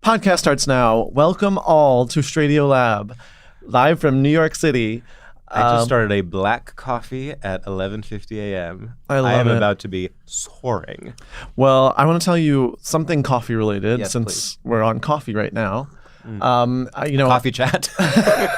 Podcast starts now. Welcome all to StraightioLab, live from New York City. I just started a black coffee at 11:50 a.m. I am it. about to be soaring. Well, I want to tell you something coffee related, Yes, since we're on coffee right now. Coffee chat.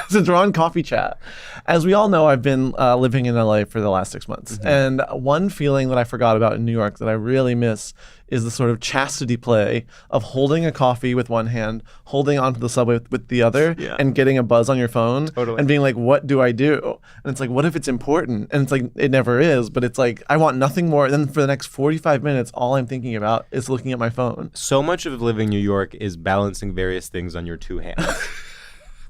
Since we're on coffee chat, as we all know, I've been living in LA for the last 6 months, and one feeling that I forgot about in New York that I really miss is the sort of chastity play of holding a coffee with one hand, holding onto the subway with the other, and getting a buzz on your phone, and being like, what do I do? And it's like, what if it's important? And it's like, it never is, but it's like, I want nothing more than for the next 45 minutes, all I'm thinking about is looking at my phone. So much of living in New York is balancing various things on your two hands.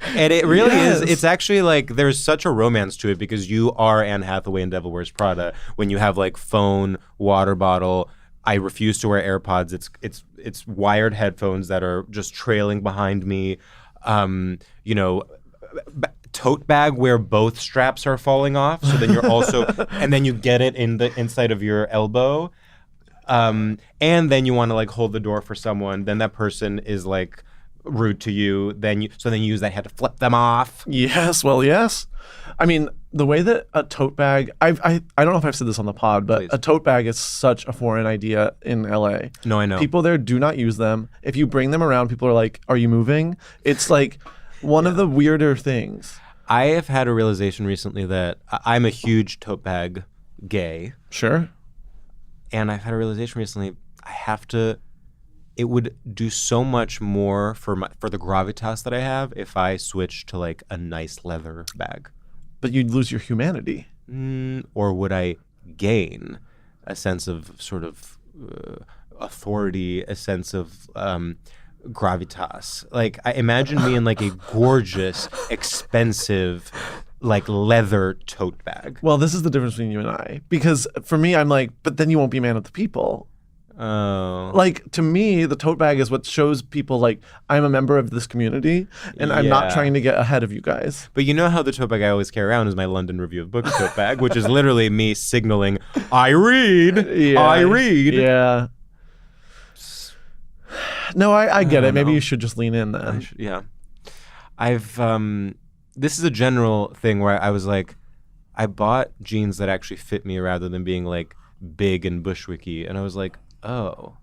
And it really is. It's actually like there's such a romance to it because you are Anne Hathaway in Devil Wears Prada when you have like phone, water bottle. I refuse to wear AirPods. It's wired headphones that are just trailing behind me. Tote bag where both straps are falling off. So then you're also, and then you get it in the inside of your elbow. And then you want to like hold the door for someone. Then that person is like rude to you. Then you use that hand to flip them off. Yes. Well, yes. I mean, the way that a tote bag, I don't know if I've said this on the pod, but Please. A tote bag is such a foreign idea in LA. No, I know. People there do not use them. If you bring them around, people are like, are you moving? It's like one of the weirder things. I have had a realization recently that I'm a huge tote bag gay. Sure. And I've had a realization recently, it would do so much more for the gravitas that I have if I switched to like a nice leather bag. But you'd lose your humanity. Or would I gain a sense of sort of authority, a sense of gravitas? Like, I imagine me in like a gorgeous, expensive, like leather tote bag. Well, this is the difference between you and I. Because for me, I'm like, but then you won't be a man of the people. Oh. Like, to me, the tote bag is what shows people, like, I'm a member of this community, and I'm not trying to get ahead of you guys. But you know how the tote bag I always carry around is my London Review of Books tote bag, which is literally me signaling, I read, I read. Yeah. No, I get it. Maybe you should just lean in then. This is a general thing where I was like, I bought jeans that actually fit me rather than being like big and bushwicky, and I was like, oh,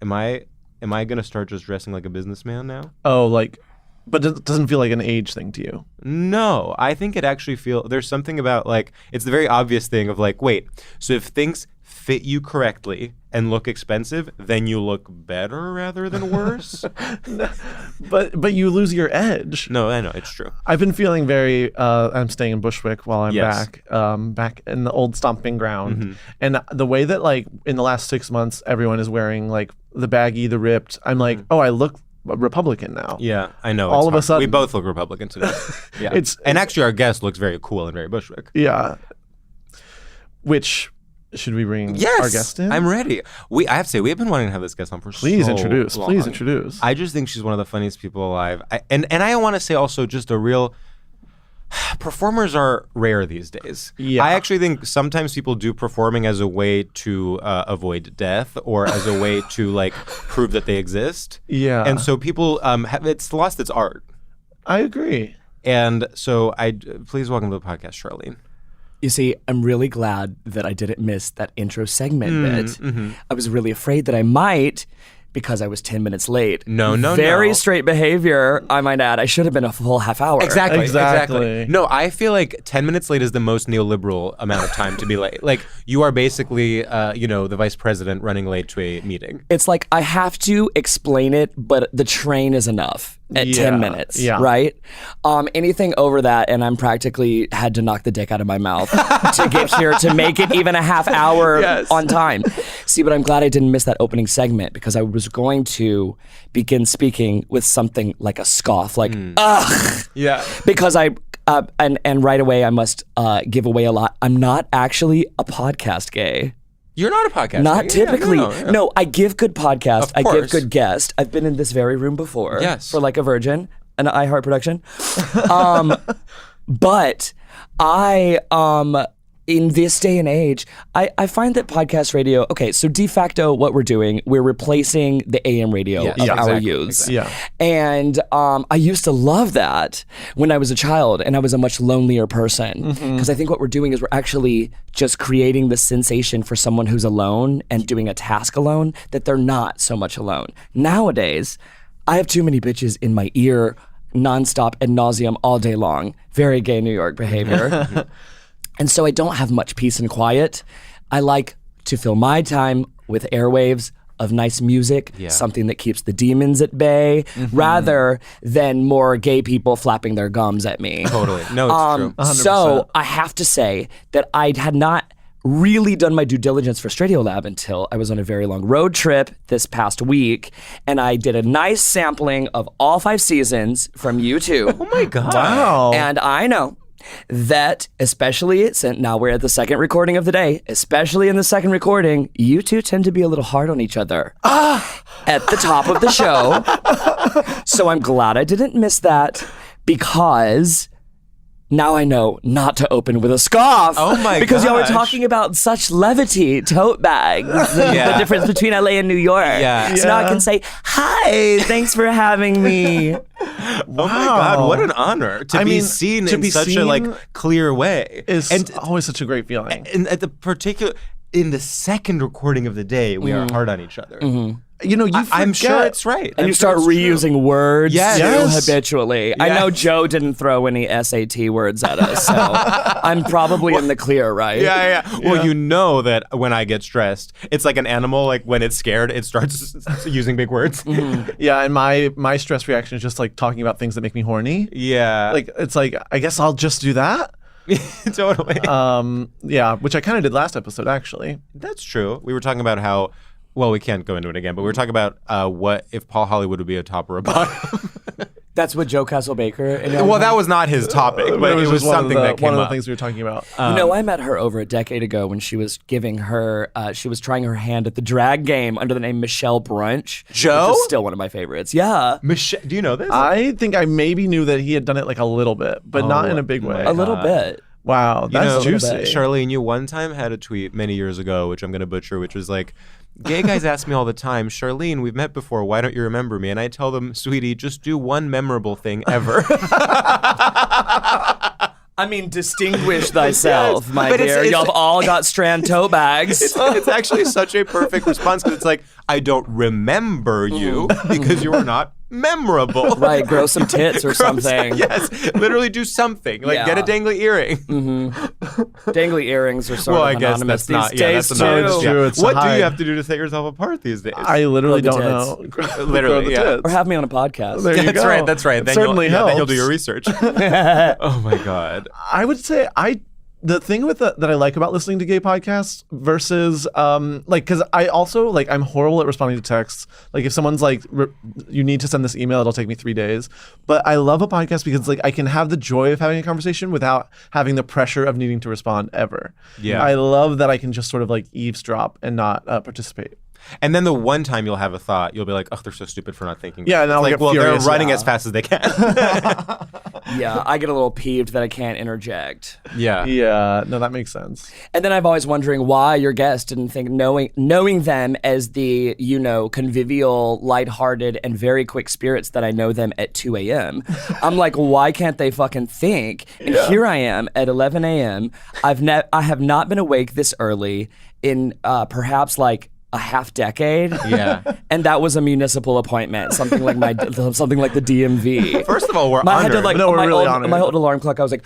am I gonna start just dressing like a businessman now? Oh, like, but it doesn't feel like an age thing to you. No, I think it actually there's something about like, it's the very obvious thing of like, wait, so if things fit you correctly and look expensive, then you look better rather than worse. But you lose your edge. No, I know, it's true. I've been feeling very, I'm staying in Bushwick while I'm back in the old stomping ground. And the way that like in the last 6 months, everyone is wearing like the baggy, the ripped, I'm like, oh, I look Republican now. Yeah, I know. All of a sudden. We both look Republican today. Yeah. And actually our guest looks very cool and very Bushwick. Yeah. Which... Should we bring our guest in? I'm ready. I have to say, we have been wanting to have this guest on for so long. Please introduce. I just think she's one of the funniest people alive. And I want to say also just a real... Performers are rare these days. Yeah. I actually think sometimes people do performing as a way to avoid death or as a way to like prove that they exist. Yeah. And so people, it's lost its art. I agree. And so please welcome to the podcast, Charlene. You see, I'm really glad that I didn't miss that intro segment bit. I was really afraid that I might because I was 10 minutes late. No. Very straight behavior, I might add. I should have been a full half hour. Exactly. No, I feel like 10 minutes late is the most neoliberal amount of time to be late. Like, you are basically, the vice president running late to a meeting. It's like I have to explain it, but the train is enough at 10 minutes, right? Anything over that, and I'm practically had to knock the dick out of my mouth to get here to make it even a half hour on time. See, but I'm glad I didn't miss that opening segment because I was going to begin speaking with something like a scoff, like, ugh. Yeah. Because and right away I must give away a lot. I'm not actually a podcast gay. You're not a podcast. Not typically. No, I give good podcast. I give good guest. I've been in this very room before. Yes. For Like a Virgin, an iHeart production. But I in this day and age, I find that podcast radio, okay, so de facto what we're doing, we're replacing the AM radio of our youths. Exactly. Yeah. And I used to love that when I was a child and I was a much lonelier person. Because I think what we're doing is we're actually just creating the sensation for someone who's alone and doing a task alone that they're not so much alone. Nowadays, I have too many bitches in my ear nonstop ad nauseum all day long. Very gay New York behavior. And so I don't have much peace and quiet. I like to fill my time with airwaves of nice music, something that keeps the demons at bay, rather than more gay people flapping their gums at me. Totally. No, it's true. 100%. So I have to say that I had not really done my due diligence for StraightioLab until I was on a very long road trip this past week, and I did a nice sampling of all 5 seasons from U2. Oh my God. Wow. And I know that, especially since now we're at the second recording of the day, especially in the second recording, you two tend to be a little hard on each other at the top of the show. So I'm glad I didn't miss that, because now I know not to open with a scoff. Oh my Because y'all were gosh. talking about such levity, tote bags, the difference between LA and New York. Yeah. So now I can say, hi, thanks for having me. Oh my God, what an honor to be seen in such a clear way. It's always such a great feeling. And at the particular, in the second recording of the day, we are hard on each other. You know, I'm sure it's right. And you start reusing words Yes. habitually. I know Joe didn't throw any SAT words at us, so I'm probably in the clear, right? Yeah. Well, you know that when I get stressed, it's like an animal. Like when it's scared, it starts using big words. Yeah, and my stress reaction is just like talking about things that make me horny. Yeah. Like it's like, I guess I'll just do that. Totally. Yeah, which I kind of did last episode actually. That's true. We were talking about how, well, we can't go into it again, but we were talking about what if Paul Hollywood would be a top or a bottom. That's what Joe Castle-Baker. Well, that was not his topic, but it was just something that came one of the up. things we were talking about. I met her over a decade ago when she was giving her, she was trying her hand at the drag game under the name Michelle Brunch. Joe? Which is still one of my favorites. Yeah. Michelle, do you know this? I think I maybe knew that he had done it like a little bit, but not in a big way. A little bit. Wow, that's juicy. Charlene, you one time had a tweet many years ago, which I'm going to butcher, which was like, gay guys ask me all the time, Charlene, we've met before, why don't you remember me? And I tell them, sweetie, just do one memorable thing ever. I mean, distinguish thyself, my but dear. it's Y'all have all got strand tote bags. It's actually such a perfect response, because it's like, I don't remember you because you were not memorable. Right, grow some tits or something. Yes, literally do something. Like get a dangly earring. Dangly earrings are sort Well, of I guess anonymous that's not. these Yeah, days that's too. anonymous. It's true, it's What do hide. you have to do to set yourself apart these days? I literally Grow don't the know. Literally, Grow the yeah. tits. Or have me on a podcast. There you That's go. right. That's right. Then Certainly then you'll helps. do your research. Oh my God. I would say the thing with that I like about listening to gay podcasts versus because I also like, I'm horrible at responding to texts. Like if someone's like, you need to send this email, it'll take me 3 days. But I love a podcast because like I can have the joy of having a conversation without having the pressure of needing to respond ever. Yeah. I love that I can just sort of like eavesdrop and not participate. And then the one time you'll have a thought, you'll be like, "Oh, they're so stupid for not thinking." Yeah, and I'll like, get well, furious. they're running as fast as they can. Yeah, I get a little peeved that I can't interject. Yeah. Yeah, no, that makes sense. And then I'm always wondering why your guest didn't think knowing them as the, convivial, lighthearted, and very quick spirits that I know them at 2 a.m. I'm like, why can't they fucking think? And here I am at 11 a.m. I have not been awake this early in perhaps like a half decade. Yeah. And that was a municipal appointment, something like the DMV. First of all, we're I had honored. to No, we're my really old, honored. my old alarm clock. I was like,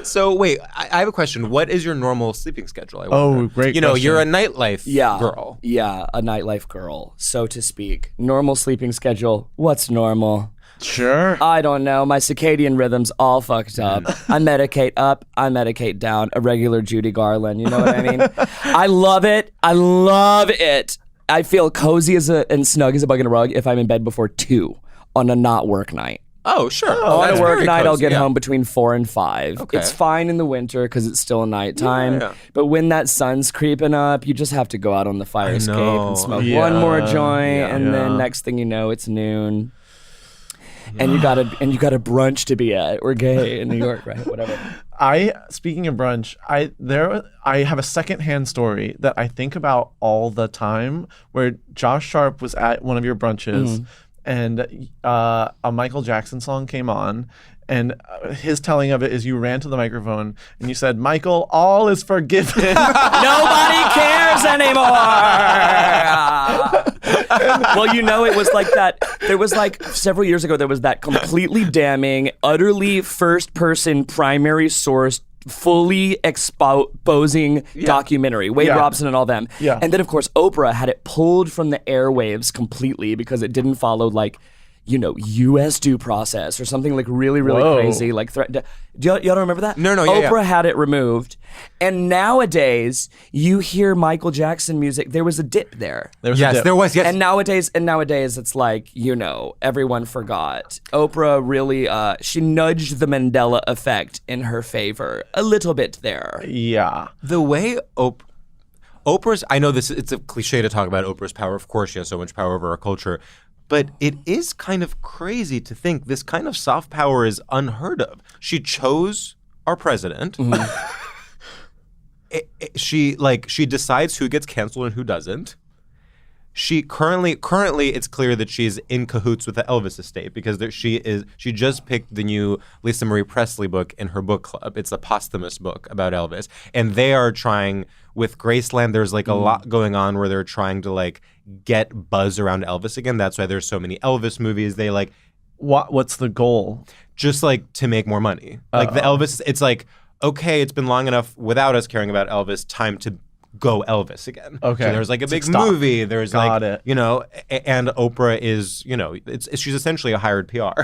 So wait, I have a question. What is your normal sleeping schedule? I Oh, wonder? great You're a question. nightlife girl. Yeah, a nightlife girl, so to speak. Normal sleeping schedule. What's normal? Sure. I don't know. My circadian rhythm's all fucked up. I medicate up, I medicate down. A regular Judy Garland, you know what I mean? I love it. I love it. I feel cozy and snug as a bug in a rug if I'm in bed before 2 on a not work night. Oh, sure. On That's a work very night, I'll cozy, get yeah. home between 4 and 5. Okay. It's fine in the winter because it's still nighttime. Yeah. But when that sun's creeping up, you just have to go out on the fire escape know. and smoke Yeah. one more joint, and Yeah. then next thing you know, it's noon. And you got a brunch to be at. We're gay in New York, right? Whatever. Speaking of brunch, I have a secondhand story that I think about all the time, where Josh Sharp was at one of your brunches, and a Michael Jackson song came on, and his telling of it is you ran to the microphone and you said, "Michael, all is forgiven." Nobody cares anymore. Well, you know, it was like that. There was like several years ago, there was that completely damning, utterly first-person primary source, fully exposing documentary, Wade Robson and all them. Yeah. And then, of course, Oprah had it pulled from the airwaves completely because it didn't follow, like, you know, U.S. due process or something like really, really crazy. Like, y'all don't remember that? No, Oprah had it removed. And nowadays, you hear Michael Jackson music. There was a dip there. There was. And nowadays, it's like, you know, everyone forgot. Oprah really, she nudged the Mandela effect in her favor a little bit there. Yeah. The way Oprah's, I know it's a cliche to talk about Oprah's power. Of course, she has so much power over our culture. But it is kind of crazy to think this kind of soft power is unheard of. She chose our president. She decides who gets canceled and who doesn't. She currently it's clear that she's in cahoots with the Elvis estate because she just picked the new Lisa Marie Presley book in her book club. It's a posthumous book about Elvis, and they are trying with Graceland. There's like a lot going on where they're trying to like get buzz around Elvis again. That's why there's so many Elvis movies. They like what's the goal? Just like to make more money. Like the Elvis. It's like, okay, it's been long enough without us caring about Elvis. Time to go Elvis again. Okay. So there's like a big movie. There's Got it. You know, and Oprah is, you know, she's essentially a hired PR.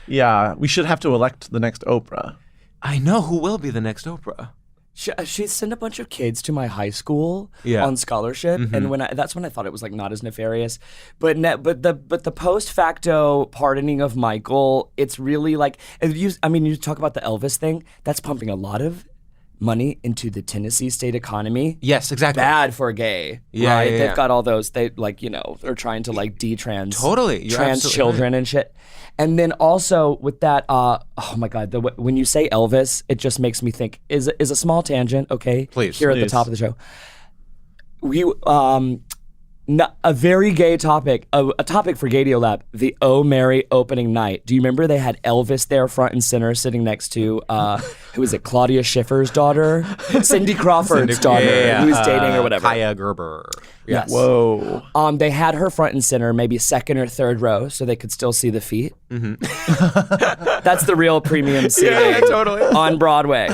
Yeah, we should have to elect the next Oprah. I know who will be the next Oprah. She sent a bunch of kids to my high school on scholarship, and that's when I thought it was like not as nefarious. But the post facto pardoning of Michael, it's really like you talk about the Elvis thing. That's pumping a lot of money into the Tennessee state economy. Yes, exactly. Bad for gay. Yeah, right? yeah, They've got all those. They like, you know, they're trying to like detrans trans children and shit. And then also with that, oh my God, when you say Elvis, it just makes me think. Is a small tangent, okay? Please, Here at the top of the show, a very gay topic, a topic for StraightioLab, the Oh Mary opening night. Do you remember they had Elvis there front and center sitting next to, who was it, Claudia Schiffer's daughter? Cindy Crawford's daughter, who was dating or whatever. Kaya Gerber. Yes. Whoa. They had her front and center, maybe second or third row, so they could still see the feet. That's the real premium seating totally. on Broadway.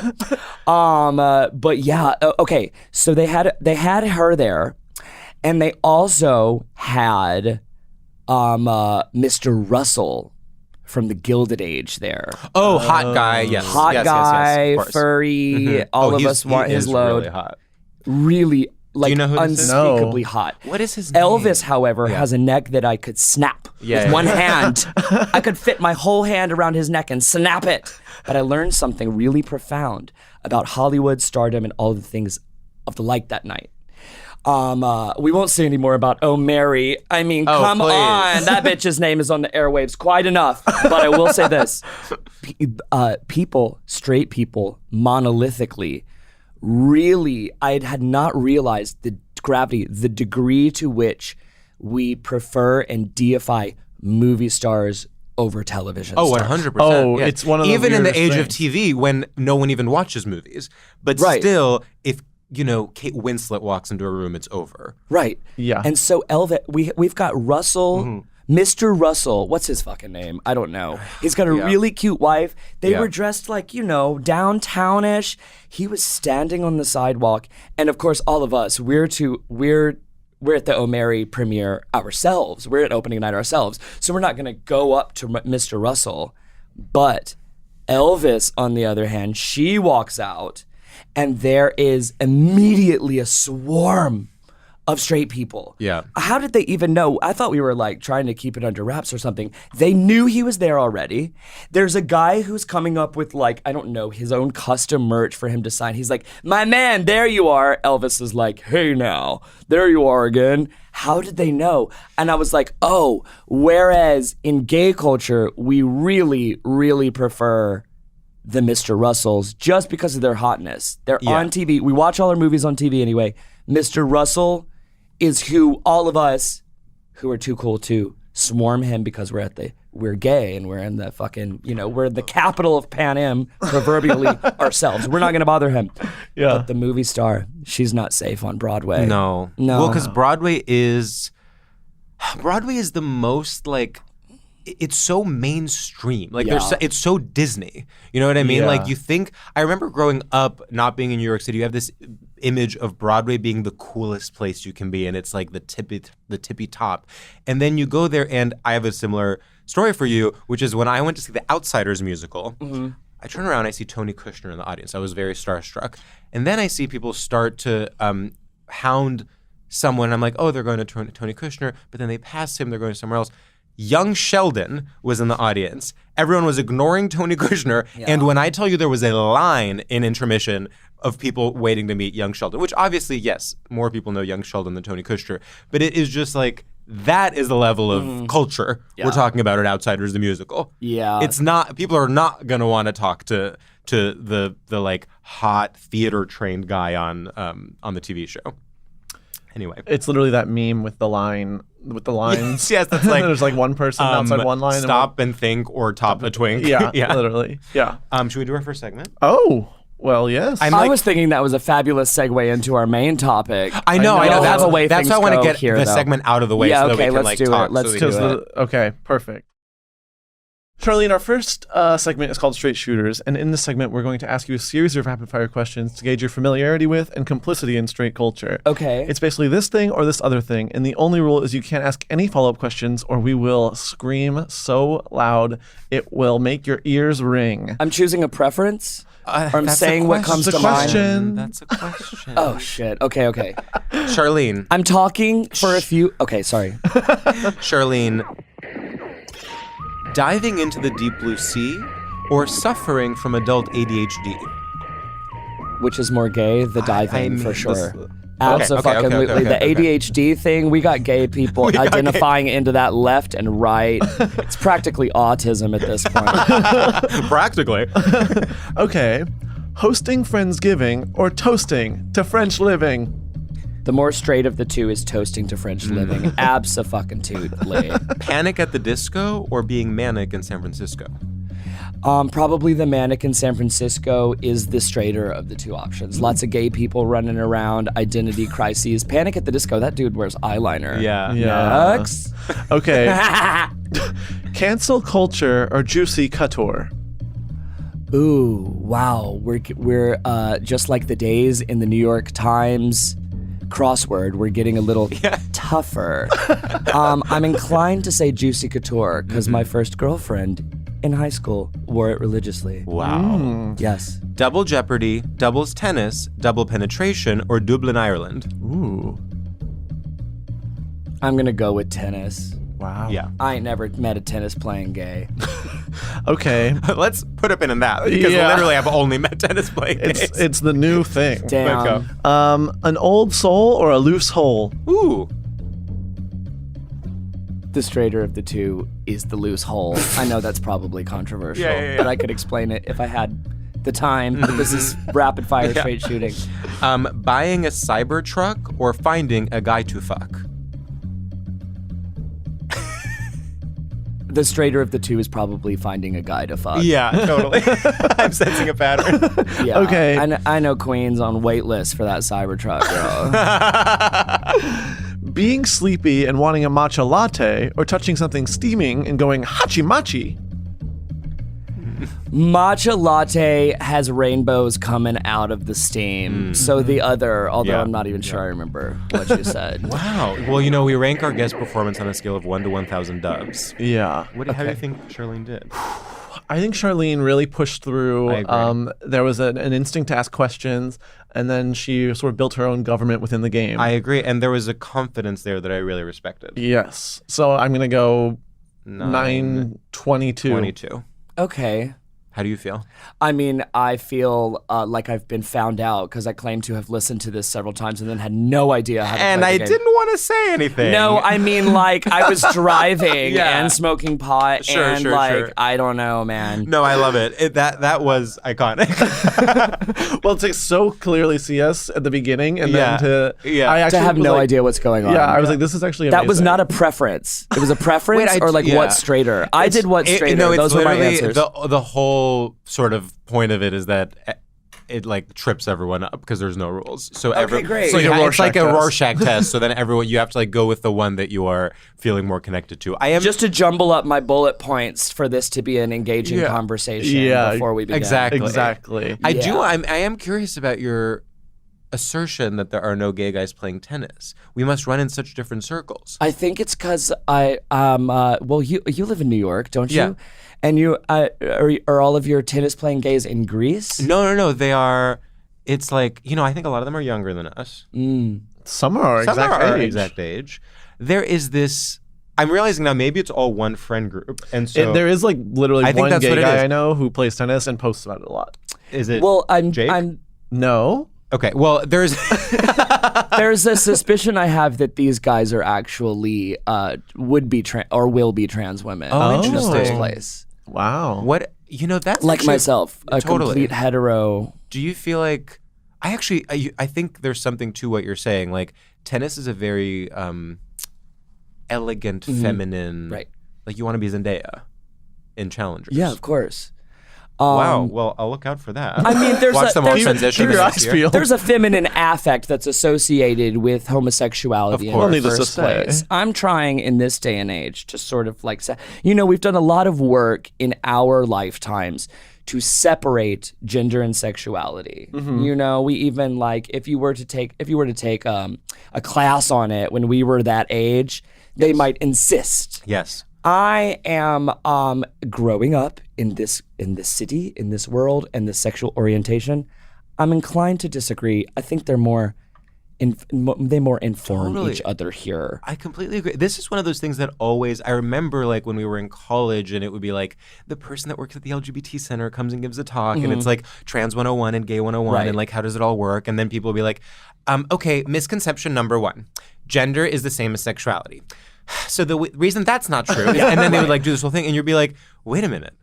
But yeah, okay, so they had her there. And they also had Mr. Russell from the Gilded Age there. Oh, hot guy, yes. Hot guy, of course. furry, all of us want his load. Really hot. Really, like, Do you know who this is? unspeakably hot. What is his name? Elvis, however, has a neck that I could snap with one hand. I could fit my whole hand around his neck and snap it. But I learned something really profound about Hollywood, stardom, and all the things of the like that night. We won't say any more about Oh Mary. I mean, come on. That bitch's name is on the airwaves quite enough. But I will say this. Straight people, monolithically, really, I had not realized the gravity, the degree to which we prefer and deify movie stars over television stars. 100%. Oh, it's one of the even in the age weirdest of TV when no one even watches movies. But still, if you know, Kate Winslet walks into a room, it's over. Right. Yeah. And so Elvis, we've got Russell, Mr. Russell. What's his fucking name? I don't know. He's got a really cute wife. They were dressed like, you know, downtownish. He was standing on the sidewalk, and of course, all of us, we're at the Oh Mary premiere ourselves. We're at opening night ourselves, so we're not going to go up to Mr. Russell. But Elvis, on the other hand, she walks out. And there is immediately a swarm of straight people. Yeah. How did they even know? I thought we were like trying to keep it under wraps or something. They knew he was there already. There's a guy who's coming up with like, I don't know, his own custom merch for him to sign. He's like, my man, there you are. Elvis is like, hey now, there you are again. How did they know? And I was like, whereas in gay culture, we really, really prefer the Mr. Russells just because of their hotness. They're on TV. We watch all our movies on TV anyway. Mr. Russell is who all of us who are too cool to swarm him because we're gay and we're in the fucking, we're the capital of Pan Am, proverbially ourselves. We're not going to bother him. Yeah. But the movie star, she's not safe on Broadway. No. Well, because Broadway is the most like, it's so mainstream. Like it's so Disney. You know what I mean? Yeah. Like I remember growing up not being in New York City, you have this image of Broadway being the coolest place you can be, and it's like the tippy top. And then you go there, and I have a similar story for you, which is when I went to see the Outsiders musical, I turn around, I see Tony Kushner in the audience. I was very starstruck. And then I see people start to hound someone. I'm like, oh, they're going to Tony Kushner, but then they pass him, they're going somewhere else. Young Sheldon was in the audience. Everyone was ignoring Tony Kushner. Yeah. And when I tell you there was a line in intermission of people waiting to meet Young Sheldon, which obviously, yes, more people know Young Sheldon than Tony Kushner, but it is just like, that is the level of culture we're talking about at Outsiders the musical. Yeah. It's not, people are not going to want to talk to the like hot theater trained guy on the TV show. Anyway, it's literally that meme with the lines. Yes, that's like there's like one person outside one line. Stop and think or top a twink. Yeah, literally. Yeah. Should we do our first segment? Oh, well, yes. I was thinking that was a fabulous segue into our main topic. I know. That's why I want to get here, the segment out of the way so that we can let's do talk. It. Let's do it. Okay, perfect. Charlene, our first segment is called Straight Shooters, and in this segment, we're going to ask you a series of rapid-fire questions to gauge your familiarity with and complicity in straight culture. Okay. It's basically this thing or this other thing, and the only rule is you can't ask any follow-up questions or we will scream so loud it will make your ears ring. I'm choosing a preference? Or I'm saying what comes to mind? That's a question. Oh, shit. Okay. Charlene. I'm talking for a few... Okay, sorry. Charlene. Diving into the deep blue sea or suffering from adult ADHD? Which is more gay? The diving, for sure. Absolutely. The ADHD thing, we got gay people identifying into that left and right. It's practically autism at this point. Practically. Okay. Hosting Friendsgiving or toasting to French living? The more straight of the two is toasting to French living. Abso-fucking-tootly. Panic at the Disco or being manic in San Francisco? Probably the manic in San Francisco is the straighter of the two options. Lots of gay people running around, identity crises. Panic at the Disco, that dude wears eyeliner. Yeah. Yucks. Okay. Cancel culture or juicy couture? Ooh, wow. We're just like the days in the New York Times crossword, we're getting a little tougher. I'm inclined to say juicy couture because my first girlfriend in high school wore it religiously. Wow. Yes. Double Jeopardy, doubles tennis, double penetration, or Dublin, Ireland? Ooh. I'm going to go with tennis. Wow. Yeah. I ain't never met a tennis playing gay. Okay. Let's put a pin in that because literally I've only met tennis playing gays. It's the new thing. Damn. Let's go. An old soul or a loose hole? Ooh. The straighter of the two is the loose hole. I know that's probably controversial, but I could explain it if I had the time. But this is rapid fire straight shooting. Buying a Cybertruck or finding a guy to fuck? The straighter of the two is probably finding a guy to fuck. Yeah, totally. I'm sensing a pattern. Yeah. Okay. I know queens on wait list for that Cybertruck, girl. Being sleepy and wanting a matcha latte or touching something steaming and going hachi-machi? Matcha latte has rainbows coming out of the steam. So the other, although I'm not even sure I remember what you said. Wow. Well, we rank our guest performance on a scale of 1 to 1,000 doves. Yeah. How do you think Charlene did? I think Charlene really pushed through. I agree. There was an instinct to ask questions, and then she sort of built her own government within the game. I agree. And there was a confidence there that I really respected. Yes. So I'm going to go 922. 22. Okay. How do you feel? I mean, I feel like I've been found out because I claim to have listened to this several times and then had no idea how to And play I the game. didn't want to say anything. No, I mean, like, I was driving and smoking pot Sure. I don't know, man. No, I love it. That was iconic. Well, to so clearly see us at the beginning and then Yeah. I actually To have was no like, idea what's going on. Yeah, I was like, this is actually amazing. That was not a preference. It was a preference Wait, or like what's straighter? I did what's straighter. No, it's Those were my literally answers. the whole sort of point of it is that it like trips everyone up because there's no rules. So great. So It's like a it's like a Rorschach Rorschach test. So then everyone you have to like go with the one that you are feeling more connected to. I am just to jumble up my bullet points for this to be an engaging conversation before we begin. Exactly. I am curious about your assertion that there are no gay guys playing tennis. We must run in such different circles. I think it's because well, you live in New York, don't you? Yeah. And you are all of your tennis playing gays in Greece? No. They are. It's like, I think a lot of them are younger than us. Some are our exact age. There is this. I'm realizing now maybe it's all one friend group, and so there is like literally I think one that's gay what it guy is. I know who plays tennis and posts about it a lot. Is it? Well, Jake? No. Okay. Well, there's a suspicion I have that these guys are actually would be or will be trans women. Oh, in the first interesting. place. Wow. what that's Like actually- myself, a totally. complete hetero. Do you feel like I think there's something to what you're saying. Like tennis is a very elegant, feminine. Right. Like you want to be Zendaya in Challengers. Yeah, of course. Wow. Well, I'll look out for that. I mean, Watch them all transition. keep your next eyes year. peeled. There's a feminine affect that's associated with homosexuality Of in course. the Needless to first say. place. I'm trying in this day and age to sort of like, we've done a lot of work in our lifetimes to separate gender and sexuality. We even like if you were to take a class on it when we were that age, they might insist. Yes. I am growing up in this city, in this world, and this sexual orientation. I'm inclined to disagree. I think they're more inform Totally. each other here. I completely agree. This is one of those things that always, I remember like when we were in college and it would be like the person that works at the LGBT center comes and gives a talk and it's like trans 101 and gay 101 Right. and like how does it all work? And then people will be like, okay, misconception number 1, gender is the same as sexuality. So the reason that's not true is, and then they would like do this whole thing and you'd be like, wait a minute.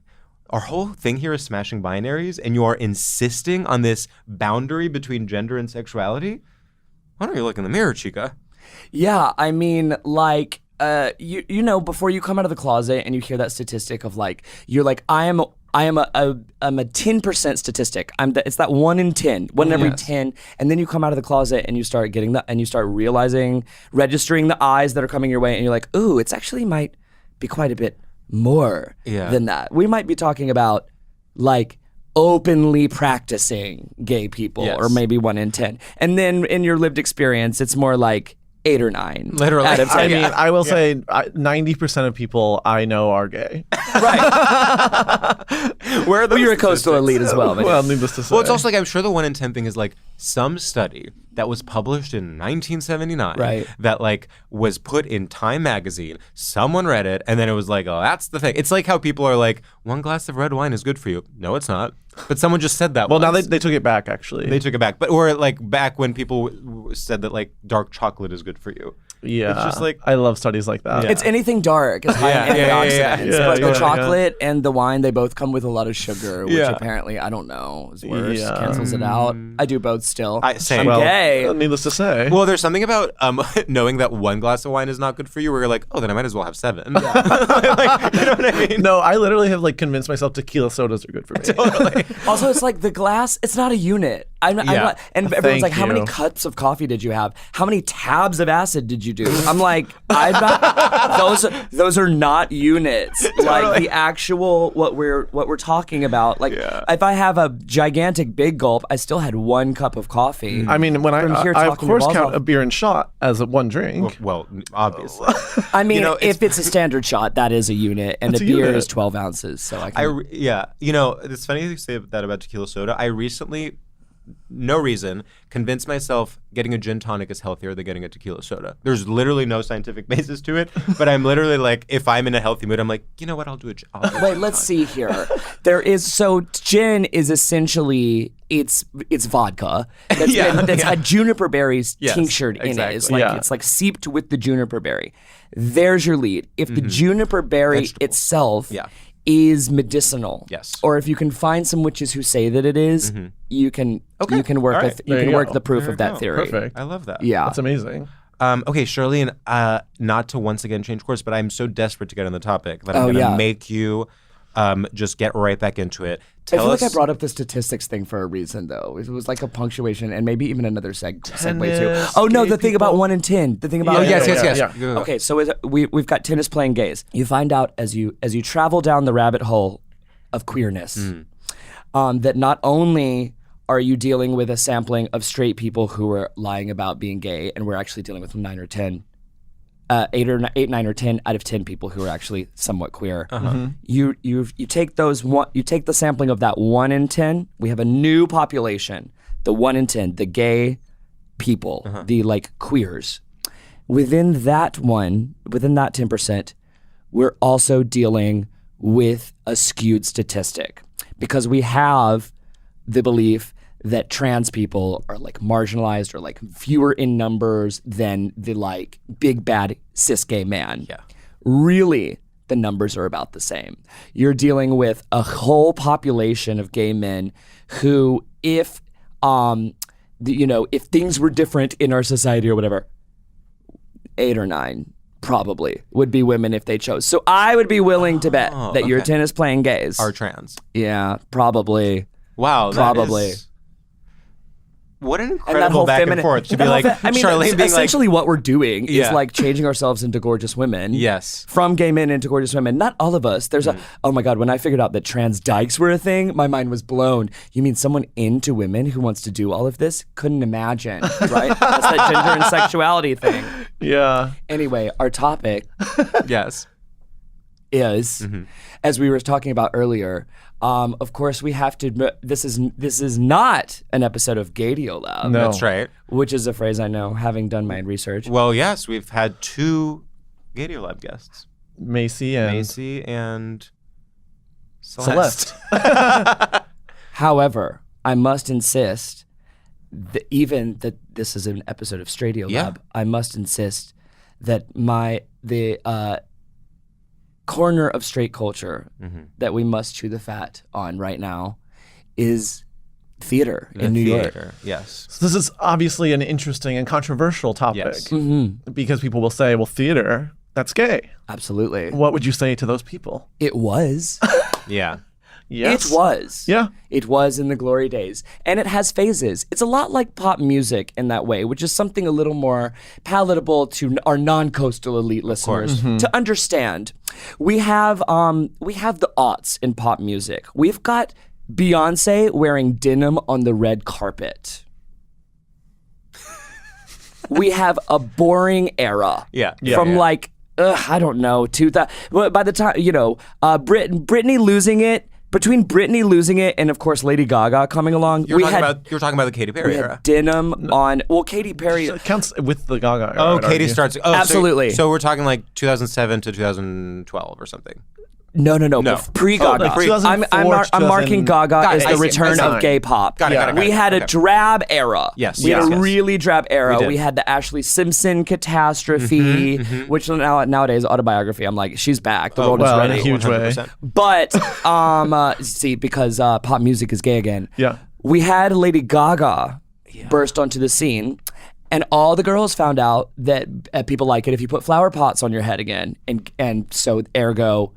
Our whole thing here is smashing binaries and you are insisting on this boundary between gender and sexuality? Why don't you look in the mirror, chica? Yeah, I mean, like, before you come out of the closet and you hear that statistic of like, you're like, I'm a 10% statistic. It's that 1 in 10, 1 in every 10, and then you come out of the closet and you start getting and you start registering the eyes that are coming your way, and you're like, ooh, it's actually might be quite a bit more than that. We might be talking about like openly practicing gay people, or maybe 1 in 10, and then in your lived experience, it's more like 8 or 9. Literally. Out of 10. I mean, I will say 90% of people I know are gay. Right. Where are those You're a coastal elite as well. But Well, needless to say. Well, it's also like I'm sure the 1 in 10 thing is like some study that was published in 1979 Right. that like was put in Time magazine. Someone read it and then it was like, oh, that's the thing. It's like how people are like, 1 glass of red wine is good for you. No, it's not. But someone just said that. Well, now once. they took it back, actually. They took it back. But or like back when people said that like dark chocolate is good for you. Yeah. It's just like I love studies like that. it's anything dark is high in antioxidants. But the chocolate and the wine, they both come with a lot of sugar, which apparently, I don't know, is worse. Yeah. Cancels it out. I do both still. same. I'm Well, gay. needless to say. Well, there's something about knowing that 1 glass of wine is not good for you where you're like, oh, then I might as well have 7. Like, you know what I mean? No, I literally have like convinced myself tequila sodas are good for me. Totally. Also, it's like the glass, it's not a unit. I'm not, and everyone's Thank like, how many you. cups of coffee did you have? How many tabs of acid did you do? I'm like, I'm not, those are not units. Like the actual, what we're talking about. Like if I have a gigantic big gulp, I still had 1 cup of coffee. I mean, when From here I of talking your course balls count off. a beer and shot as a 1 drink. Well, obviously. I mean, know, if it's a standard shot, that is a unit, and a It's a beer unit. is 12 ounces. So I can. You know, it's funny you say that about tequila soda. I recently no reason, convince myself getting a gin tonic is healthier than getting a tequila soda. There's literally no scientific basis to it, but I'm literally like, if I'm in a healthy mood, I'm like, you know what, I'll do a gin. Wait, let's see here. Gin is essentially it's vodka that's had juniper berries tinctured in it. It's like seeped with the juniper berry. There's your lead. If the juniper berry itself is medicinal, or if you can find some witches who say that it is, you can work the proof of that theory. Perfect. I love that. Yeah, that's amazing. Okay, Charlene, not to once again change course, but I'm so desperate to get on the topic that I'm going to make you just get right back into it. I feel like I brought up the statistics thing for a reason, though. It was like a punctuation and maybe even another segue too. Oh no, the thing about 1 in 10. The thing about yes. Okay, so we've got tennis playing gays. You find out as you travel down the rabbit hole of queerness, that not only are you dealing with a sampling of straight people who are lying about being gay, and we're actually dealing with 9 or 10. 8, 9, or 10 out of 10 people who are actually somewhat queer. You take you take the sampling of that 1 in 10. We have a new population, the 1 in 10, the gay people, the like queers. Within that 10%, we're also dealing with a skewed statistic because we have the belief that trans people are like marginalized or like fewer in numbers than the like big bad cis gay man. Yeah. Really, the numbers are about the same. You're dealing with a whole population of gay men who, if things were different in our society or whatever, 8 or 9 probably would be women if they chose. So I would be willing to bet that your tennis playing gays are trans. Yeah, probably. Wow, probably. What an incredible back and forth to be like, Charlene being essentially what we're doing is like changing ourselves into gorgeous women. Yes. From gay men into gorgeous women. Not all of us. There's oh my God, when I figured out that trans dykes were a thing, my mind was blown. You mean someone into women who wants to do all of this? Couldn't imagine, right? That's that gender and sexuality thing. Yeah. Anyway, our topic is, as we were talking about earlier, of course, we have to admit, this is not an episode of StraightioLab. No. That's right. Which is a phrase I know, having done my research. Well, yes, we've had 2 StraightioLab guests. Macy and Celeste. However, I must insist that even that this is an episode of StraightioLab, I must insist that the corner of straight culture that we must chew the fat on right now is theater in New York. Yes. So this is obviously an interesting and controversial topic because people will say, well, theater, that's gay. Absolutely. What would you say to those people? It was. Yeah. Yes. It was. Yeah. It was in the glory days. And it has phases. It's a lot like pop music in that way, which is something a little more palatable to our non-coastal elite listeners to understand. We have the aughts in pop music. We've got Beyonce wearing denim on the red carpet. We have a boring era. From like, I don't know, 2000. By the time, Britney losing it, between Britney losing it and, of course, Lady Gaga coming along, you're talking about the Katy Perry era. Denim on. Well, Katy Perry it counts with the Gaga era. Oh, Katy starts. Oh, absolutely. So we're talking like 2007 to 2012 or something. No. Pre-Gaga. I'm marking Gaga as the return of gay pop. Got it. We had a drab era. Yes. We had a really drab era. We had the Ashley Simpson catastrophe, which nowadays autobiography. I'm like, she's back. The world is ready. In a huge 100%. Way. But see, because pop music is gay again. Yeah. We had Lady Gaga burst onto the scene. And all the girls found out that people like it if you put flower pots on your head again. And so ergo,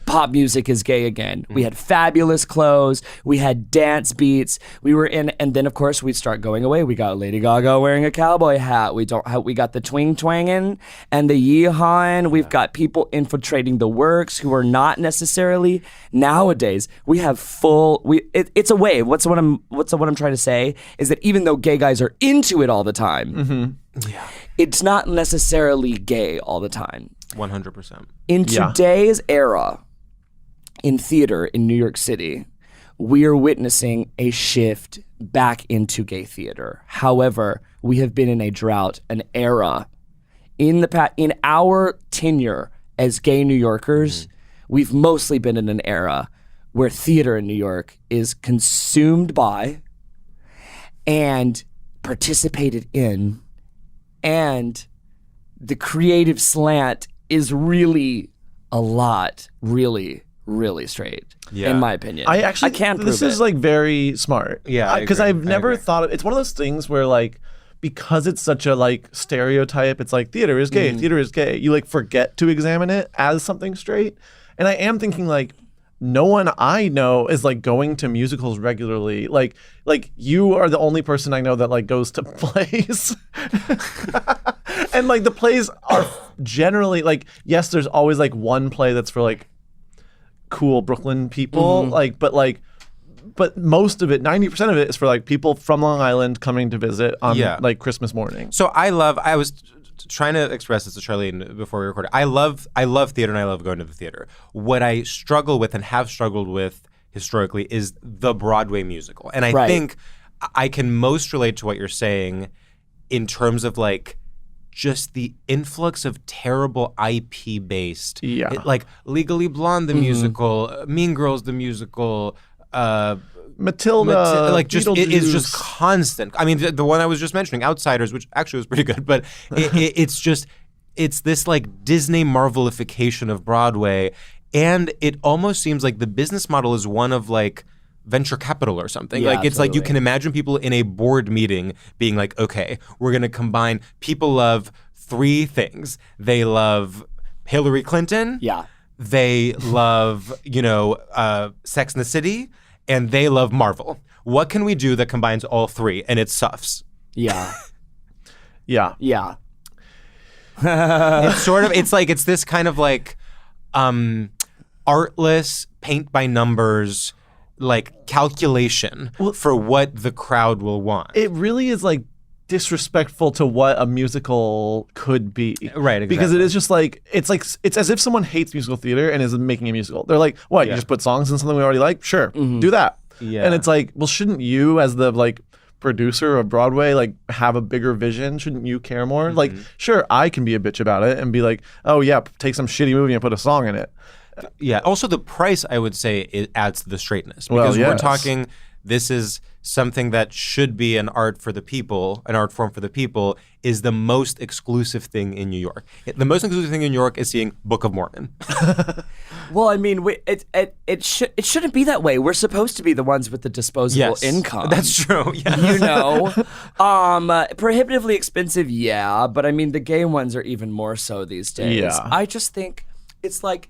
pop music is gay again. We had fabulous clothes. We had dance beats. We were in, and then of course we start going away. We got Lady Gaga wearing a cowboy hat. We got the twing twanging and the yee-hawing. We've got people infiltrating the works who are not necessarily nowadays. We have it's a wave. What's what I'm trying to say is that even though gay guys are into it all the time, it's not necessarily gay all the time. 100%. In today's era, in theater in New York City, we are witnessing a shift back into gay theater. However, we have been in a drought, an era. In our tenure as gay New Yorkers, we've mostly been in an era where theater in New York is consumed by and participated in, and the creative slant is really a lot, really straight, in my opinion. I can't prove this is it. like very smart. Yeah, because I've never thought it's one of those things where like, because it's such a like stereotype, it's like theater is gay, theater is gay. You like forget to examine it as something straight. And I am thinking like, no one I know is like going to musicals regularly. Like you are the only person I know that like goes to plays. And like the plays are generally like, yes, there's always like one play that's for like cool Brooklyn people. But most of it, 90% of it is for like people from Long Island coming to visit on like Christmas morning. So I was trying to express this to Charlene before we recorded. I love theater and I love going to the theater. What I struggle with and have struggled with historically is the Broadway musical. And I think I can most relate to what you're saying in terms of like just the influx of terrible IP based, like Legally Blonde the musical, Mean Girls the musical, Matilda, like just it is just constant. I mean, the one I was just mentioning, Outsiders, which actually was pretty good, but it's this like Disney Marvelification of Broadway, and it almost seems like the business model is one of like venture capital or something. Like it's like you can imagine people in a board meeting being like, okay, we're gonna combine. People love three things. They love Hillary Clinton. Yeah. They love, Sex and the City, and they love Marvel. What can we do that combines all three? And it's Suffs. Yeah. Yeah. It's sort of, it's this kind of like artless, paint by numbers, like calculation for what the crowd will want. It really is like disrespectful to what a musical could be. Right, exactly. Because it is just like it's as if someone hates musical theater and is making a musical. They're like, what, you just put songs in something we already like? Sure, do that. Yeah. And it's like, well, shouldn't you as the like producer of Broadway like have a bigger vision? Shouldn't you care more? Like, sure, I can be a bitch about it and be like, oh yeah, take some shitty movie and put a song in it. Yeah. Also, the price, I would say, it adds to the straightness because we're talking. This is something that should be an art for the people, an art form for the people, is the most exclusive thing in New York. The most exclusive thing in New York is seeing Book of Mormon. Well, I mean, it shouldn't be that way. We're supposed to be the ones with the disposable income. That's true. Yeah. Prohibitively expensive, yeah, but I mean, the gay ones are even more so these days. Yeah. I just think it's like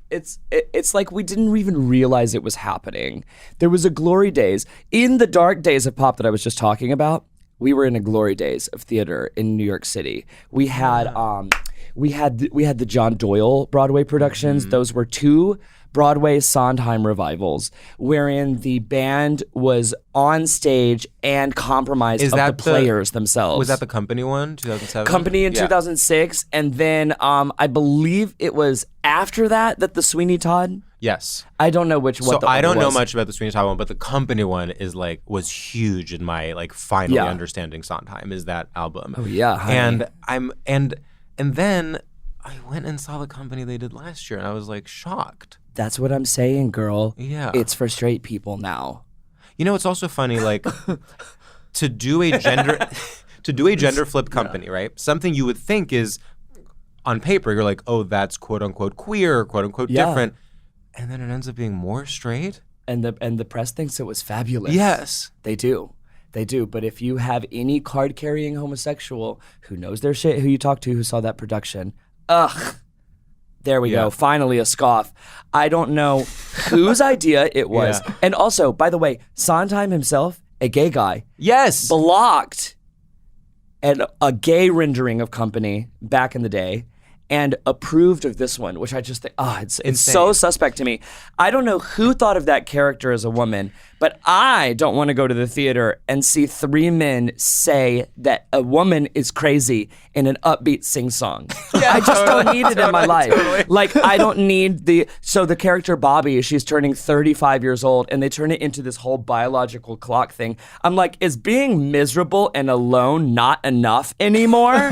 we didn't even realize it was happening. There was a glory days in the dark days of pop that I was just talking about. We were in a glory days of theater in New York City. We had the John Doyle Broadway productions. Those were two Broadway Sondheim revivals, wherein the band was on stage and compromised of the players themselves. Was that the Company one, 2007? Company in 2006, and then I believe it was after that the Sweeney Todd. Yes. I don't know which one. So I don't know much about the Sweeney Todd one, but the Company one is like was huge in my like finally understanding Sondheim is that album. Oh yeah, honey. And then I went and saw the Company they did last year, and I was like shocked. That's what I'm saying, girl. Yeah. It's for straight people now. It's also funny, like to do a gender flip Company, right? Something you would think is on paper, you're like, oh, that's quote unquote queer, quote unquote different. And then it ends up being more straight. And the press thinks it was fabulous. Yes. They do. But if you have any card-carrying homosexual who knows their shit, who you talk to, who saw that production, there we go. Finally a scoff. I don't know whose idea it was. Yeah. And also, by the way, Sondheim himself, a gay guy. Yes. Blocked a gay rendering of Company back in the day. and approved of this one, which I just think, it's so suspect to me. I don't know who thought of that character as a woman, but I don't want to go to the theater and see 3 men say that a woman is crazy in an upbeat sing-song. I just don't need it in my life. Totally. Like, I don't need so the character Bobby, she's turning 35 years old, and they turn it into this whole biological clock thing. I'm like, is being miserable and alone not enough anymore?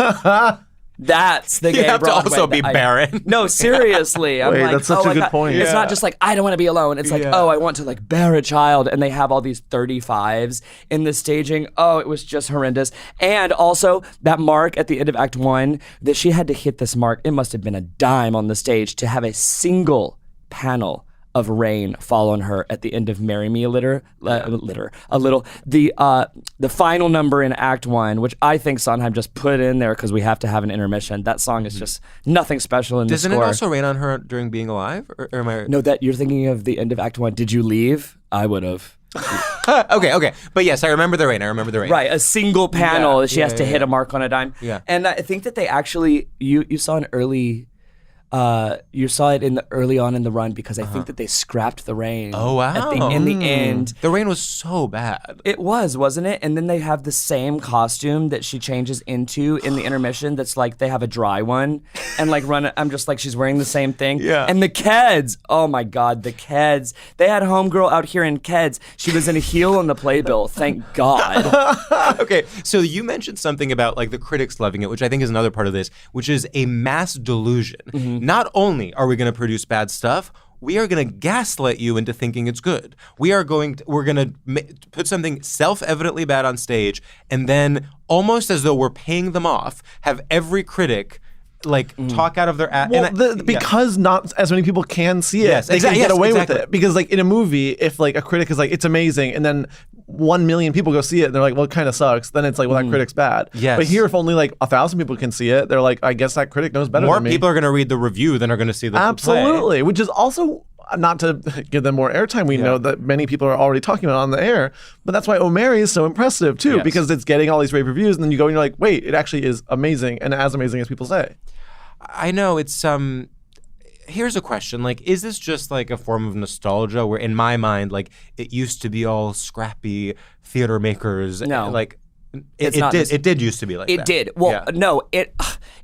That's the gay Broadway. You have to also be barren. No, seriously. I'm like, that's such a good point. It's not just like, I don't want to be alone. It's like, I want to like bear a child. And they have all these 35s in the staging. Oh, it was just horrendous. And also that mark at the end of Act 1, that she had to hit this mark. It must have been a dime on the stage to have a single panel of rain fall on her at the end of "Marry Me a Little." The final number in Act 1, which I think Sondheim just put in there because we have to have an intermission. That song is just nothing special in the score. Doesn't it also rain on her during Being Alive? Or am I? No, that you're thinking of the end of Act 1. Did you leave? I would have. Okay. But yes, I remember the rain. Right, a single panel. She has to hit a mark on a dime. Yeah. And I think that they actually, you saw an early... you saw it early on in the run because I think that they scrapped the rain. Oh, wow. In the end. The rain was so bad. It was, wasn't it? And then they have the same costume that she changes into in the intermission that's like they have a dry one and like I'm just like she's wearing the same thing. Yeah. And the Keds, oh my God, the Keds. They had homegirl out here in Keds. She was in a heel on the playbill, thank God. Okay, so you mentioned something about like the critics loving it, which I think is another part of this, which is a mass delusion. Mm-hmm. Not only are we going to produce bad stuff, we are going to gaslight you into thinking it's good. We're going to put something self-evidently bad on stage, and then almost as though we're paying them off, have every critic talk out of their ass. Well, because not as many people can see it, they can get away with it. Because like in a movie, if like a critic is like, it's amazing, and then 1 million people go see it and they're like, well, it kind of sucks, then it's like, well, that critic's bad. Yes. But here, if only like 1,000 people can see it, they're like, I guess that critic knows better than me. More people are going to read the review than are going to see the Absolutely. Which is also, not to give them more airtime, we know that many people are already talking about it on the air, but that's why O'Mary is so impressive too, because it's getting all these rave reviews, and then you go and you're like, wait, it actually is amazing, and as amazing as people say. I know, it's here's a question, like, is this just like a form of nostalgia where in my mind, like, it used to be all scrappy theater makers? No. Like, it did used to be like that. It did. Well, no, it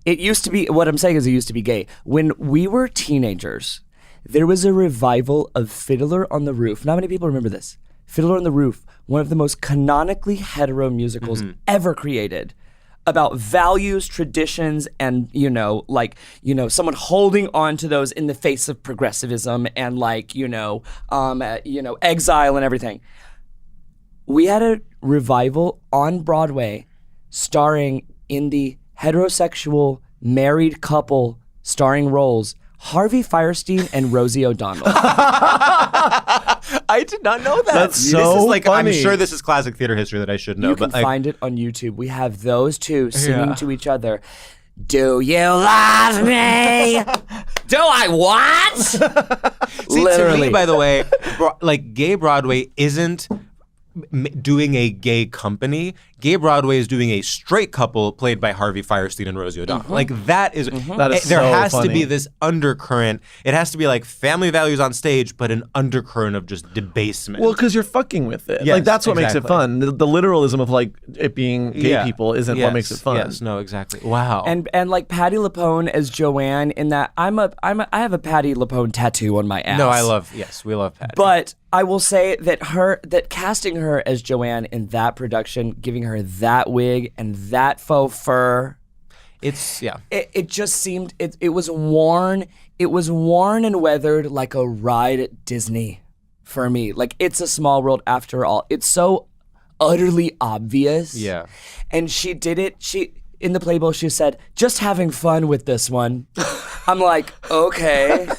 used to be, what I'm saying is it used to be gay. When we were teenagers, there was a revival of Fiddler on the Roof. Not many people remember this. Fiddler on the Roof, one of the most canonically hetero musicals ever created, about values, traditions, and someone holding on to those in the face of progressivism and exile and everything. We had a revival on Broadway starring in the heterosexual married couple starring roles Harvey Fierstein and Rosie O'Donnell. I did not know that. That's so this is like, funny. I'm sure this is classic theater history that I should know. You can find it on YouTube. We have those two singing to each other. Do you love me? Do I what? See, Literally. to me, by the way, like gay Broadway isn't doing a gay company. Gay Broadway is doing a straight couple played by Harvey Fierstein and Rosie O'Donnell. Like that is That is there so has funny. to be this undercurrent. It has to be like family values on stage, but an undercurrent of just debasement. Well, because you're fucking with it. Yes, like that's what makes it exactly. fun. The literalism of like it being gay people isn't what makes it fun. Yes, no, exactly. Wow. And like Patti LuPone as Joanne in that I have a Patti LuPone tattoo on my ass. No, we love Patti. But I will say that casting her as Joanne in that production, giving her that wig and that faux fur, it just seemed it was worn. It was worn and weathered like a ride at Disney for me. Like, It's a Small World after all. It's so utterly obvious. Yeah. And she did it. In the playbill, she said, "Just having fun with this one." I'm like, okay.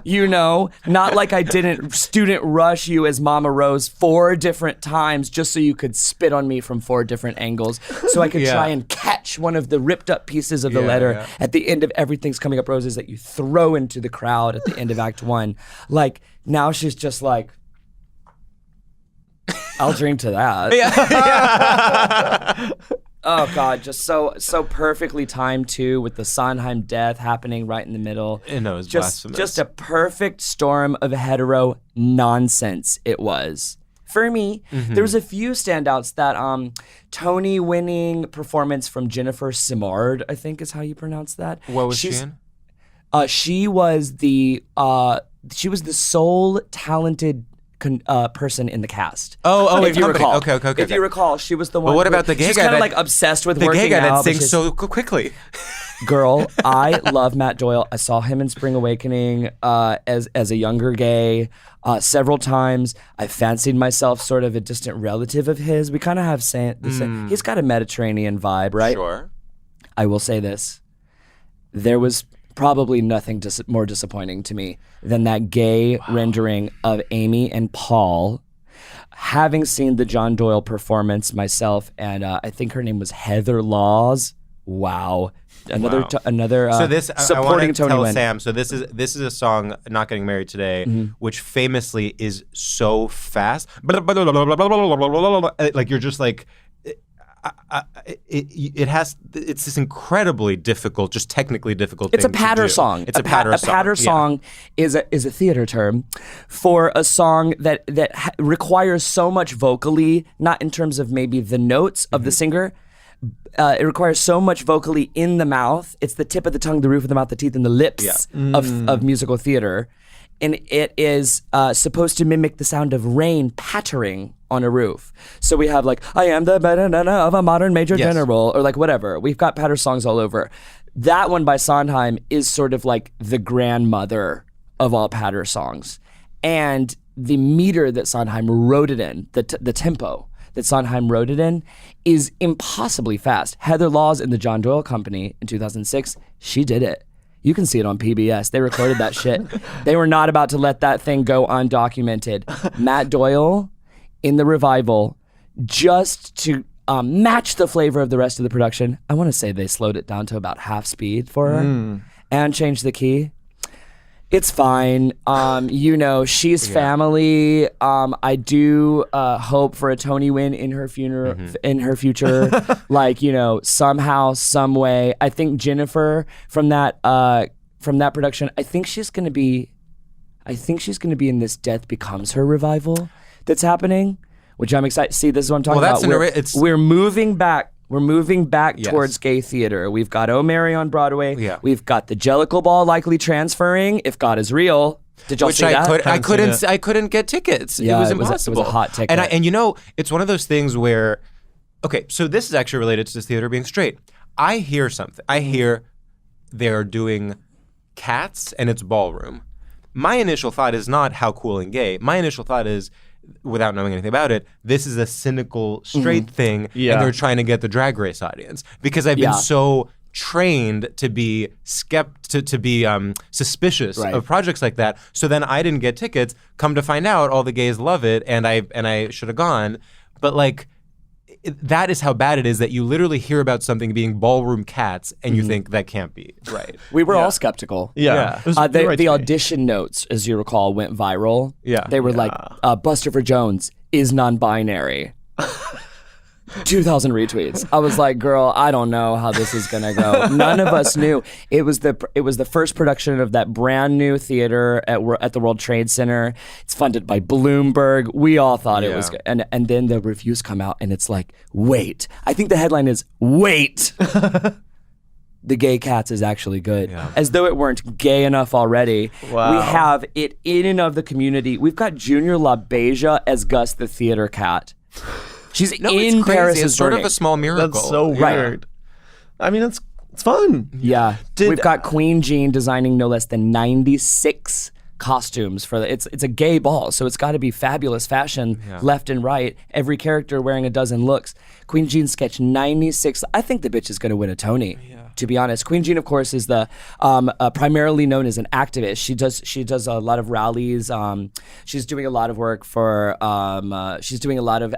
Not like I didn't student rush you as Mama Rose 4 different times just so you could spit on me from 4 different angles so I could try and catch one of the ripped up pieces of the letter at the end of Everything's Coming Up Roses that you throw into the crowd at the end of Act 1. Like, now she's just like, I'll drink to that. Oh God, just so perfectly timed too, with the Sondheim death happening right in the middle. No, it was blasphemous. Just a perfect storm of hetero nonsense it was. For me, there was a few standouts. That Tony-winning performance from Jennifer Simard, I think is how you pronounce that. What was she in? She was the sole talented person in the cast. If you recall. Okay. If you recall, she was the one. But what about the gay guy? She's kind of like obsessed with the working gay guy out, that sings so quickly. Girl, I love Matt Doyle. I saw him in Spring Awakening as a younger gay several times. I fancied myself sort of a distant relative of his. We kind of have the same. He's got a Mediterranean vibe, right? Sure. I will say this. There was probably nothing more disappointing to me than that gay rendering of Amy and Paul. Having seen the John Doyle performance myself, and I think her name was Heather Laws. Wow. Another so this supporting I Tony tell win. Sam. So this is a song, "Not Getting Married Today," which famously is so fast. Like you're just like, it's this incredibly difficult, just technically difficult. It's a thing patter to do. song. It's a patter song. A patter song is a theater term for a song that requires so much vocally, not in terms of maybe the notes of the singer. It requires so much vocally in the mouth. It's the tip of the tongue, the roof of the mouth, the teeth, and the lips of musical theater. And it is supposed to mimic the sound of rain pattering on a roof. So we have like, I am the banana of a modern major general, or like whatever. We've got patter songs all over. That one by Sondheim is sort of like the grandmother of all patter songs. And the meter that Sondheim wrote it in, the tempo that Sondheim wrote it in, is impossibly fast. Heather Laws in the John Doyle Company in 2006, she did it. You can see it on PBS. They recorded that shit. They were not about to let that thing go undocumented. Matt Doyle in the revival, just to match the flavor of the rest of the production, I want to say they slowed it down to about half speed for her and changed the key. It's fine. She's family. I do hope for a Tony win in her future. Like, somehow, some way. I think Jennifer from that production, I think she's gonna be in this Death Becomes Her revival that's happening, which I'm excited. See, this is what I'm talking about. We're moving back. We're moving back towards gay theater. We've got Oh Mary on Broadway. Yeah. We've got the Jellicle Ball likely transferring, if God is real. Did y'all see that? I couldn't get tickets. Yeah, it was impossible. It was a hot ticket. And it's one of those things where, okay, so this is actually related to this theater being straight. I hear something. I hear they're doing Cats and it's ballroom. My initial thought is not how cool and gay. My initial thought is, without knowing anything about it, this is a cynical straight thing, and they're trying to get the Drag Race audience. Because I've been so trained to be suspicious of projects like that. So then I didn't get tickets. Come to find out, all the gays love it, and I should have gone. But like, that is how bad it is that you literally hear about something being ballroom Cats and you think that can't be right. We were all skeptical. Yeah. The audition notes, as you recall, went viral. Yeah. They were like, Buster Jones is non-binary. 2,000 retweets. I was like, girl, I don't know how this is gonna go. None of us knew. It was the first production of that brand new theater at the World Trade Center. It's funded by Bloomberg. We all thought it was good. And then the reviews come out and it's like, wait. I think the headline is, wait. The Gay Cats is actually good. Yeah. As though it weren't gay enough already. Wow. We have it in and of the community. We've got Junior LaBeija as Gus the theater cat. She's in Paris. It's sort of a small miracle. That's so weird. I mean, it's fun. Yeah. We've got Queen Jean designing no less than 96 costumes for it's a gay ball, so it's got to be fabulous fashion left and right. Every character wearing a dozen looks. Queen Jean sketched 96. I think the bitch is going to win a Tony. To be honest, Queen Jean, of course, is the primarily known as an activist. She does a lot of rallies. She's doing a lot of work for. She's doing a lot of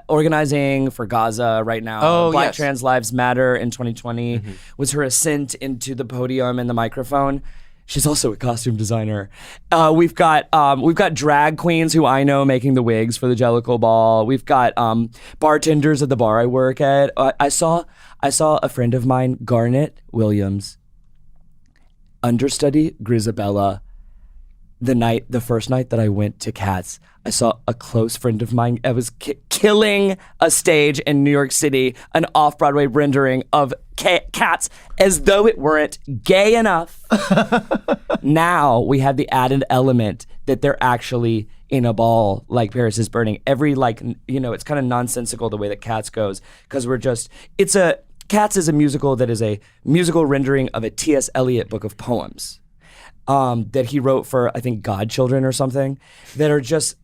organizing for Gaza right now. Black Trans Lives Matter in 2020 was her ascent into the podium and the microphone. She's also a costume designer. We've got drag queens who I know making the wigs for the Jellicle Ball. We've got bartenders at the bar I work at. I saw a friend of mine, Garnet Williams, understudy Grisabella. The first night that I went to Cats, I saw a close friend of mine. I was killing a stage in New York City, an off-Broadway rendering of Cats, as though it weren't gay enough. Now we have the added element that they're actually in a ball like Paris is Burning. It's kind of nonsensical the way that Cats goes, because Cats is a musical that is a musical rendering of a T.S. Eliot book of poems. That he wrote for, I think, godchildren or something, that are just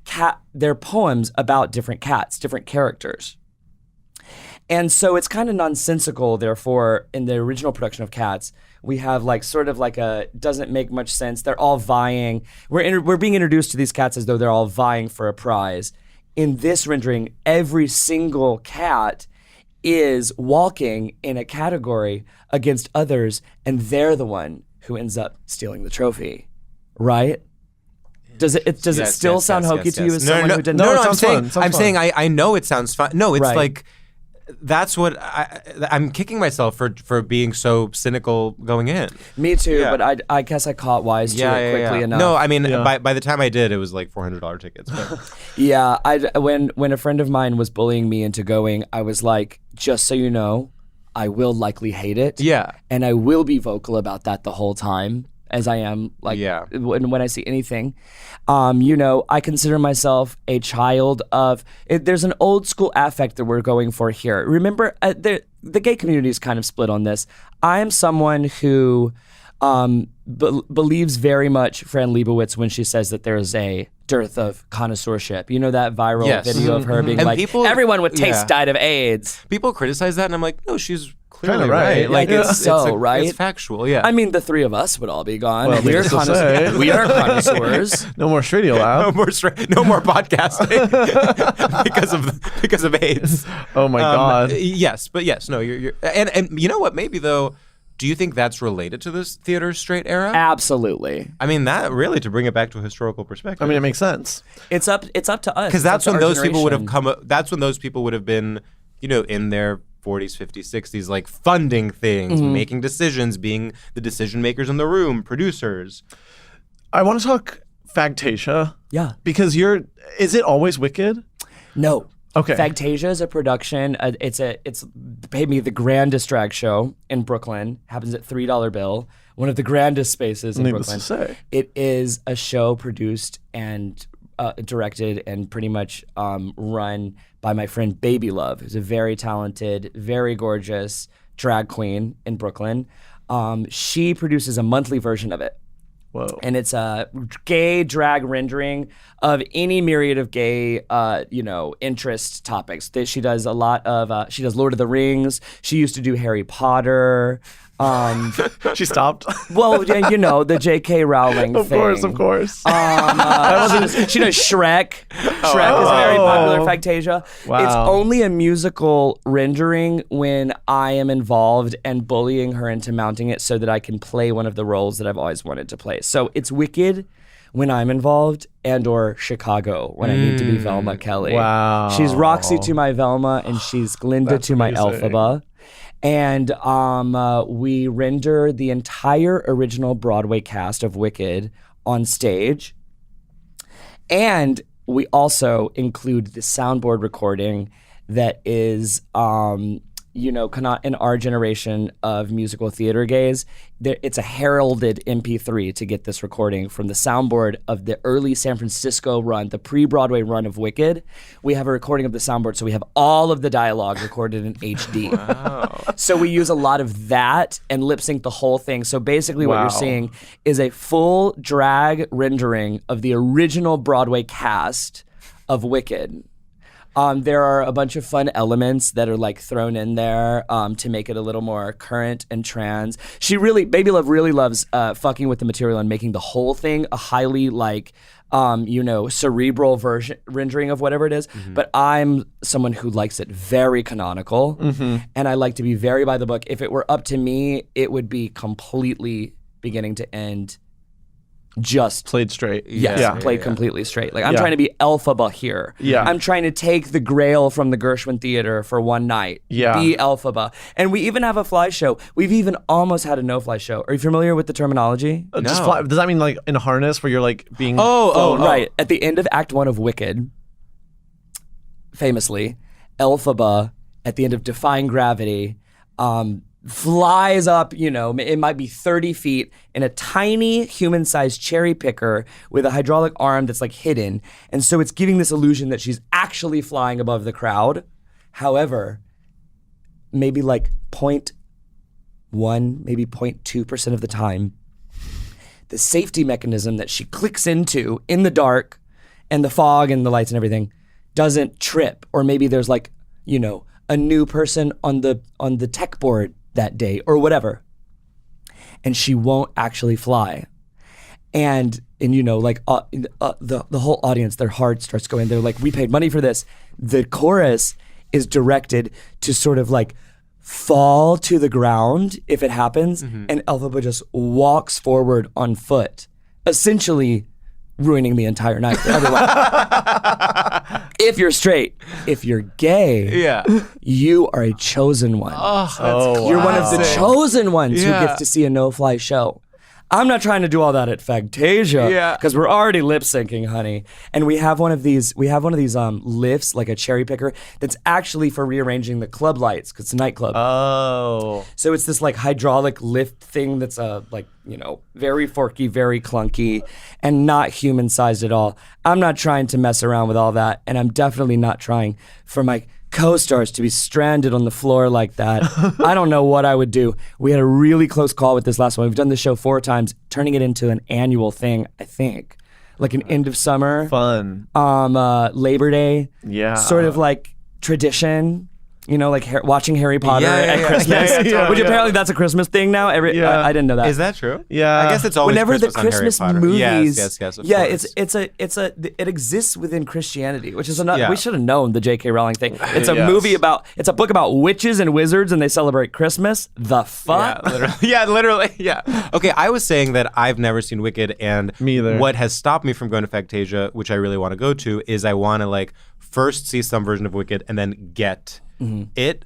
they're poems about different cats, different characters. And so it's kind of nonsensical, therefore, in the original production of Cats, we have doesn't make much sense. They're all vying. We're being introduced to these cats as though they're all vying for a prize. In this rendering, every single cat is walking in a category against others, and they're the one who ends up stealing the trophy, right? Does it still sound hokey to you as someone who didn't? No, I'm saying I know it sounds fun. No, it's like that's what I'm kicking myself for being so cynical going in. Me too, but I guess I caught wise to it quickly enough. No, I mean by the time I did, it was like $400 tickets. But. When a friend of mine was bullying me into going, I was like, just so you know, I will likely hate it. Yeah. And I will be vocal about that the whole time, as I am when I see anything. I consider myself a child of, there's an old school affect that we're going for here. Remember, the gay community is kind of split on this. I am someone who believes very much Fran Lebowitz when she says that there's a dearth of connoisseurship. You know that viral video of her being everyone with taste died of AIDS. People criticize that, and I'm like, no, she's clearly right. Like right? It's factual. Yeah. I mean, the three of us would all be gone. Well, we are connoisseurs. No more StraightioLab. No more podcasting because of AIDS. Oh my God. Yes, but yes, no. You're and you know what? Maybe though. Do you think that's related to this theater straight era? Absolutely. I mean, that really, to bring it back to a historical perspective. I mean, it makes sense. It's up to us. Because that's when those people would have come. That's when those people would have been, in their 40s, 50s, 60s, like funding things, making decisions, being the decision makers in the room, producers. I want to talk Fagtasia. Yeah. Because is it always Wicked? No. Okay. Fagtasia is a production. It's paid me the grandest drag show in Brooklyn. Happens at $3 bill. One of the grandest spaces in Brooklyn. Needless to say. It is a show produced and directed and pretty much run by my friend Baby Love, who's a very talented, very gorgeous drag queen in Brooklyn. She produces a monthly version of it. Whoa. And it's a gay drag rendering of any myriad of gay, interest topics. She does a lot of, she does Lord of the Rings. She used to do Harry Potter. She stopped. Well, the J.K. Rowling thing. Of course. She does Shrek. Shrek is a very popular Fagtasia. Wow. It's only a musical rendering when I am involved and bullying her into mounting it so that I can play one of the roles that I've always wanted to play. So it's Wicked when I'm involved and or Chicago when I need to be Velma Kelly. Wow. She's Roxy to my Velma and she's Glinda to my Elphaba. And we render the entire original Broadway cast of Wicked on stage. And we also include the soundboard recording that is, in our generation of musical theater gays, it's a heralded MP3 to get this recording from the soundboard of the early San Francisco run, the pre-Broadway run of Wicked. We have a recording of the soundboard, so we have all of the dialogue recorded in HD. Wow. So we use a lot of that and lip sync the whole thing. So basically what you're seeing is a full drag rendering of the original Broadway cast of Wicked. There are a bunch of fun elements that are like thrown in there to make it a little more current and trans. Baby Love really loves fucking with the material and making the whole thing a highly cerebral rendering of whatever it is. Mm-hmm. But I'm someone who likes it very canonical, and I like to be very by the book. If it were up to me, it would be completely beginning to end just played straight. Yes, played completely straight. Like I'm trying to be Elphaba here. Yeah. I'm trying to take the Grail from the Gershwin Theater for one night. Yeah. Be Elphaba. And we even have a fly show. We've even almost had a no-fly show. Are you familiar with the terminology? Just fly, does that mean like in a harness where you're like being... Right. At the end of Act 1 of Wicked, famously, Elphaba, at the end of Defying Gravity, flies up, it might be 30 feet in a tiny human-sized cherry picker with a hydraulic arm that's like hidden. And so it's giving this illusion that she's actually flying above the crowd. However, maybe like 0.1, maybe 0.2% of the time, the safety mechanism that she clicks into in the dark and the fog and the lights and everything doesn't trip. Or maybe there's like, a new person on the tech board that day or whatever, and she won't actually fly, and the whole audience, their heart starts going. They're like, we paid money for this. The chorus is directed to sort of like fall to the ground if it happens, and Elphaba just walks forward on foot, essentially ruining the entire night for everyone. If you're straight, if you're gay, you are a chosen one. You're one of the chosen ones who gets to see a no-fly show. I'm not trying to do all that at Fagtasia because we're already lip syncing, honey. And we have one of these lifts, like a cherry picker, that's actually for rearranging the club lights because it's a nightclub. Oh. So it's this like hydraulic lift thing that's very forky, very clunky, and not human sized at all. I'm not trying to mess around with all that, and I'm definitely not trying for my co-stars to be stranded on the floor like that. I don't know what I would do. We had a really close call with this last one. We've done the show 4 times, turning it into an annual thing, I think. Like an end of summer. Fun. Labor Day. Yeah. Sort of like tradition. Like watching Harry Potter at Christmas. Which apparently that's a Christmas thing now. I didn't know that. Is that true? Yeah. I guess it's always whenever Christmas the Christmas on Harry Potter. movies. Yes. Of It's it exists within Christianity, which is another. We should have known the J.K. Rowling thing. It's a it's a book about witches and wizards, and they celebrate Christmas. The fuck? Yeah, literally. Okay, I was saying that I've never seen Wicked, and me either. What has stopped me from going to Fagtasia, which I really want to go to, is I want to first see some version of Wicked and then get it.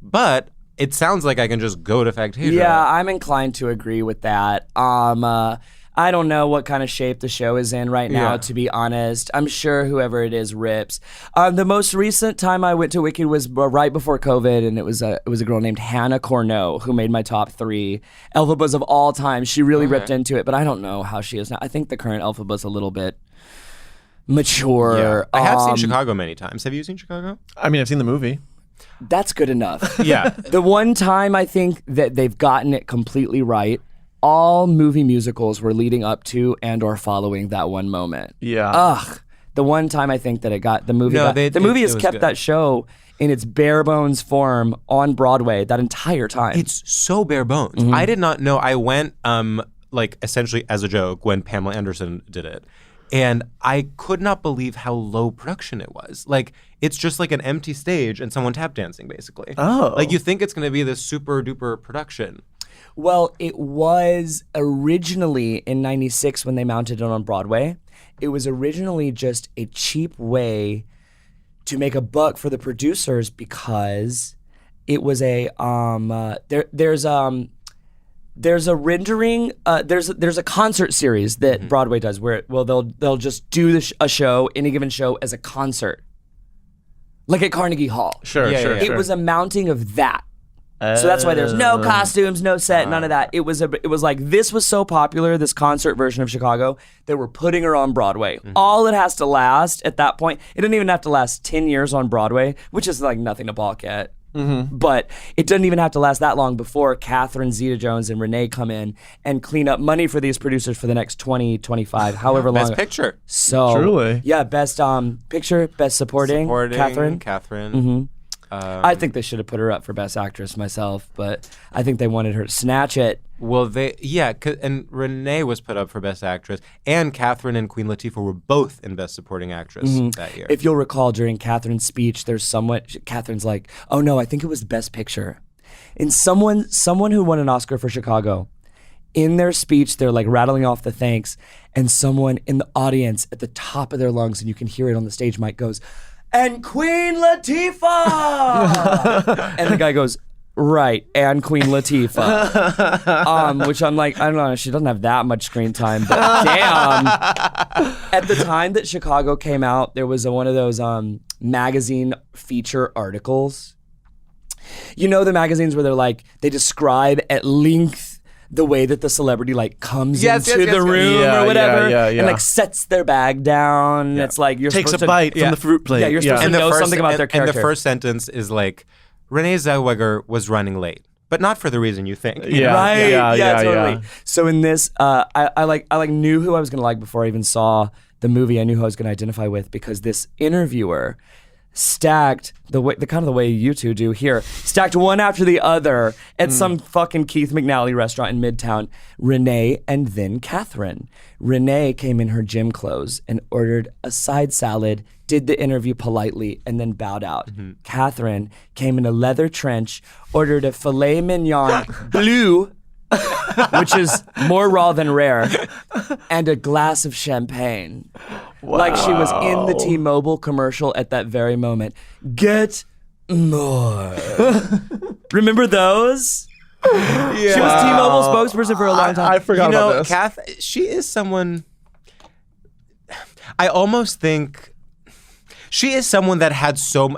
But it sounds like I can just go to Fagtasia. Yeah, I'm inclined to agree with that. I don't know what kind of shape the show is in right now, to be honest. I'm sure whoever it is rips. The most recent time I went to Wicked was right before COVID, and it was a girl named Hannah Corneau who made my top 3 Elphabas of all time. She really ripped into it, but I don't know how she is now. I think the current Elphaba's a little bit mature. Yeah. I have seen Chicago many times. Have you seen Chicago? I mean, I've seen the movie. That's good enough. Yeah. The one time I think that they've gotten it completely right, all movie musicals were leading up to and or following that one moment. Yeah. The one time I think that it got the movie. No, the movie has kept that show in its bare bones form on Broadway that entire time. It's so bare bones. I did not know. I went essentially as a joke when Pamela Anderson did it. And I could not believe how low production it was. It's just like an empty stage and someone tap dancing, basically. Oh. You think it's going to be this super duper production. Well, it was originally in '96 when they mounted it on Broadway. It was originally just a cheap way to make a buck for the producers because it was a there's a rendering. There's a concert series that Broadway does where they'll just do a show, any given show, as a concert, like at Carnegie Hall. Sure. It was a mounting of that. So that's why there's no costumes, no set, none of that. It was like this was so popular, this concert version of Chicago, that we're putting her on Broadway. All it has to last at that point, it doesn't even have to last 10 years on Broadway, which is like nothing to balk at. But it doesn't even have to last that long before Catherine Zeta-Jones and Renee come in and clean up money for these producers for the next 20, 25, however long. Best picture. So, truly. Yeah, best picture, best supporting Catherine. I think they should have put her up for Best Actress myself, but I think they wanted her to snatch it. Well, and Renee was put up for Best Actress, and Catherine and Queen Latifah were both in Best Supporting Actress that year. If you'll recall, during Catherine's speech, Catherine's like, oh no, I think it was Best Picture. And someone who won an Oscar for Chicago In their speech, they're like rattling off the thanks, and someone in the audience at the top of their lungs, and you can hear it on the stage mic, goes, "And Queen Latifah!" And the guy goes, "Right, and Queen Latifah." Which I'm like, I don't know, she doesn't have that much screen time, but damn. At the time that Chicago came out, there was one of those magazine feature articles. You know the magazines where they're like, they describe at length the way that the celebrity like comes into the room or whatever, and like sets their bag down. Yeah. It's like you're takes supposed a bite from the fruit plate. Yeah, you're supposed to know something about their character. And the first sentence is like, Renee Zellweger was running late, but not for the reason you think. Yeah, right. Yeah, totally. So in this, I knew who I was gonna like before I even saw the movie. I knew who I was gonna identify with because this interviewer stacked the way you two do here, stacked one after the other at some fucking Keith McNally restaurant in Midtown, Renee and then Catherine. Renee came in her gym clothes and ordered a side salad, did the interview politely, and then bowed out. Catherine came in a leather trench, ordered a filet mignon bleu, which is more raw than rare, and a glass of champagne. Wow. Like she was in the T-Mobile commercial at that very moment. Get more. Remember those? Yeah. She was T-Mobile spokesperson for a long time. I forgot about this. Kath, she is someone, I almost think she is someone that had so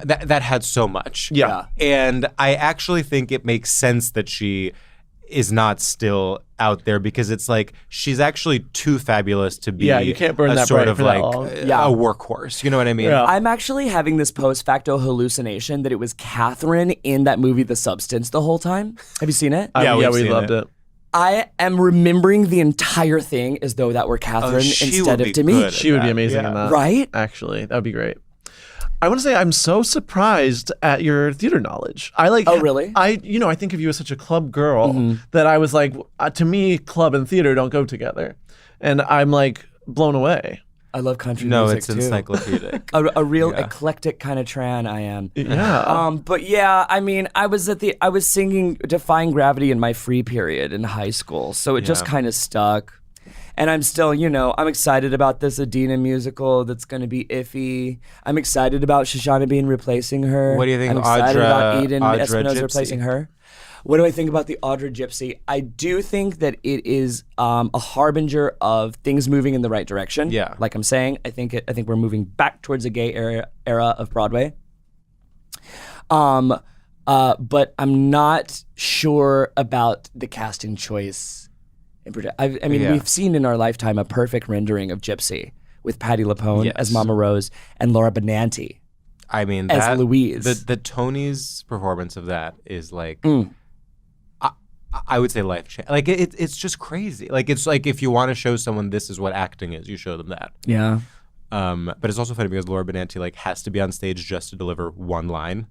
much. Yeah. And I actually think it makes sense that she is not still out there because it's like she's actually too fabulous to be you can't burn a that sort bright of for like that long. a workhorse. You know what I mean? Yeah. I'm actually having this post facto hallucination that it was Catherine in that movie The Substance the whole time. Have you seen it? Yeah, we loved it. I am remembering the entire thing as though that were Catherine instead of Demi. She would be amazing in that. Right? Actually, that would be great. I want to say I'm so surprised at your theater knowledge. Oh, really? I think of you as such a club girl that I was like, to me, club and theater don't go together, and I'm like blown away. I love country no, music it's too. encyclopedic. a real eclectic kind of tran I am. Yeah. But yeah, I mean, I was singing Defying Gravity in my free period in high school, so it just kind of stuck. And I'm still, I'm excited about this Adina musical that's going to be iffy. I'm excited about Shoshana Bean replacing her. What do you think, I'm excited about Eden Audra Espinosa Gypsy? replacing her. What do I think about the Audra Gypsy? I do think that it is a harbinger of things moving in the right direction. Yeah. Like I'm saying, I think we're moving back towards a gay era of Broadway. But I'm not sure about the casting choice. We've seen in our lifetime a perfect rendering of Gypsy with Patti LuPone as Mama Rose and Laura Benanti as Louise. The Tony's performance of that is like, I would say life-changing. Like it's just crazy. Like it's like if you want to show someone this is what acting is, you show them that. Yeah. But it's also funny because Laura Benanti like has to be on stage just to deliver one line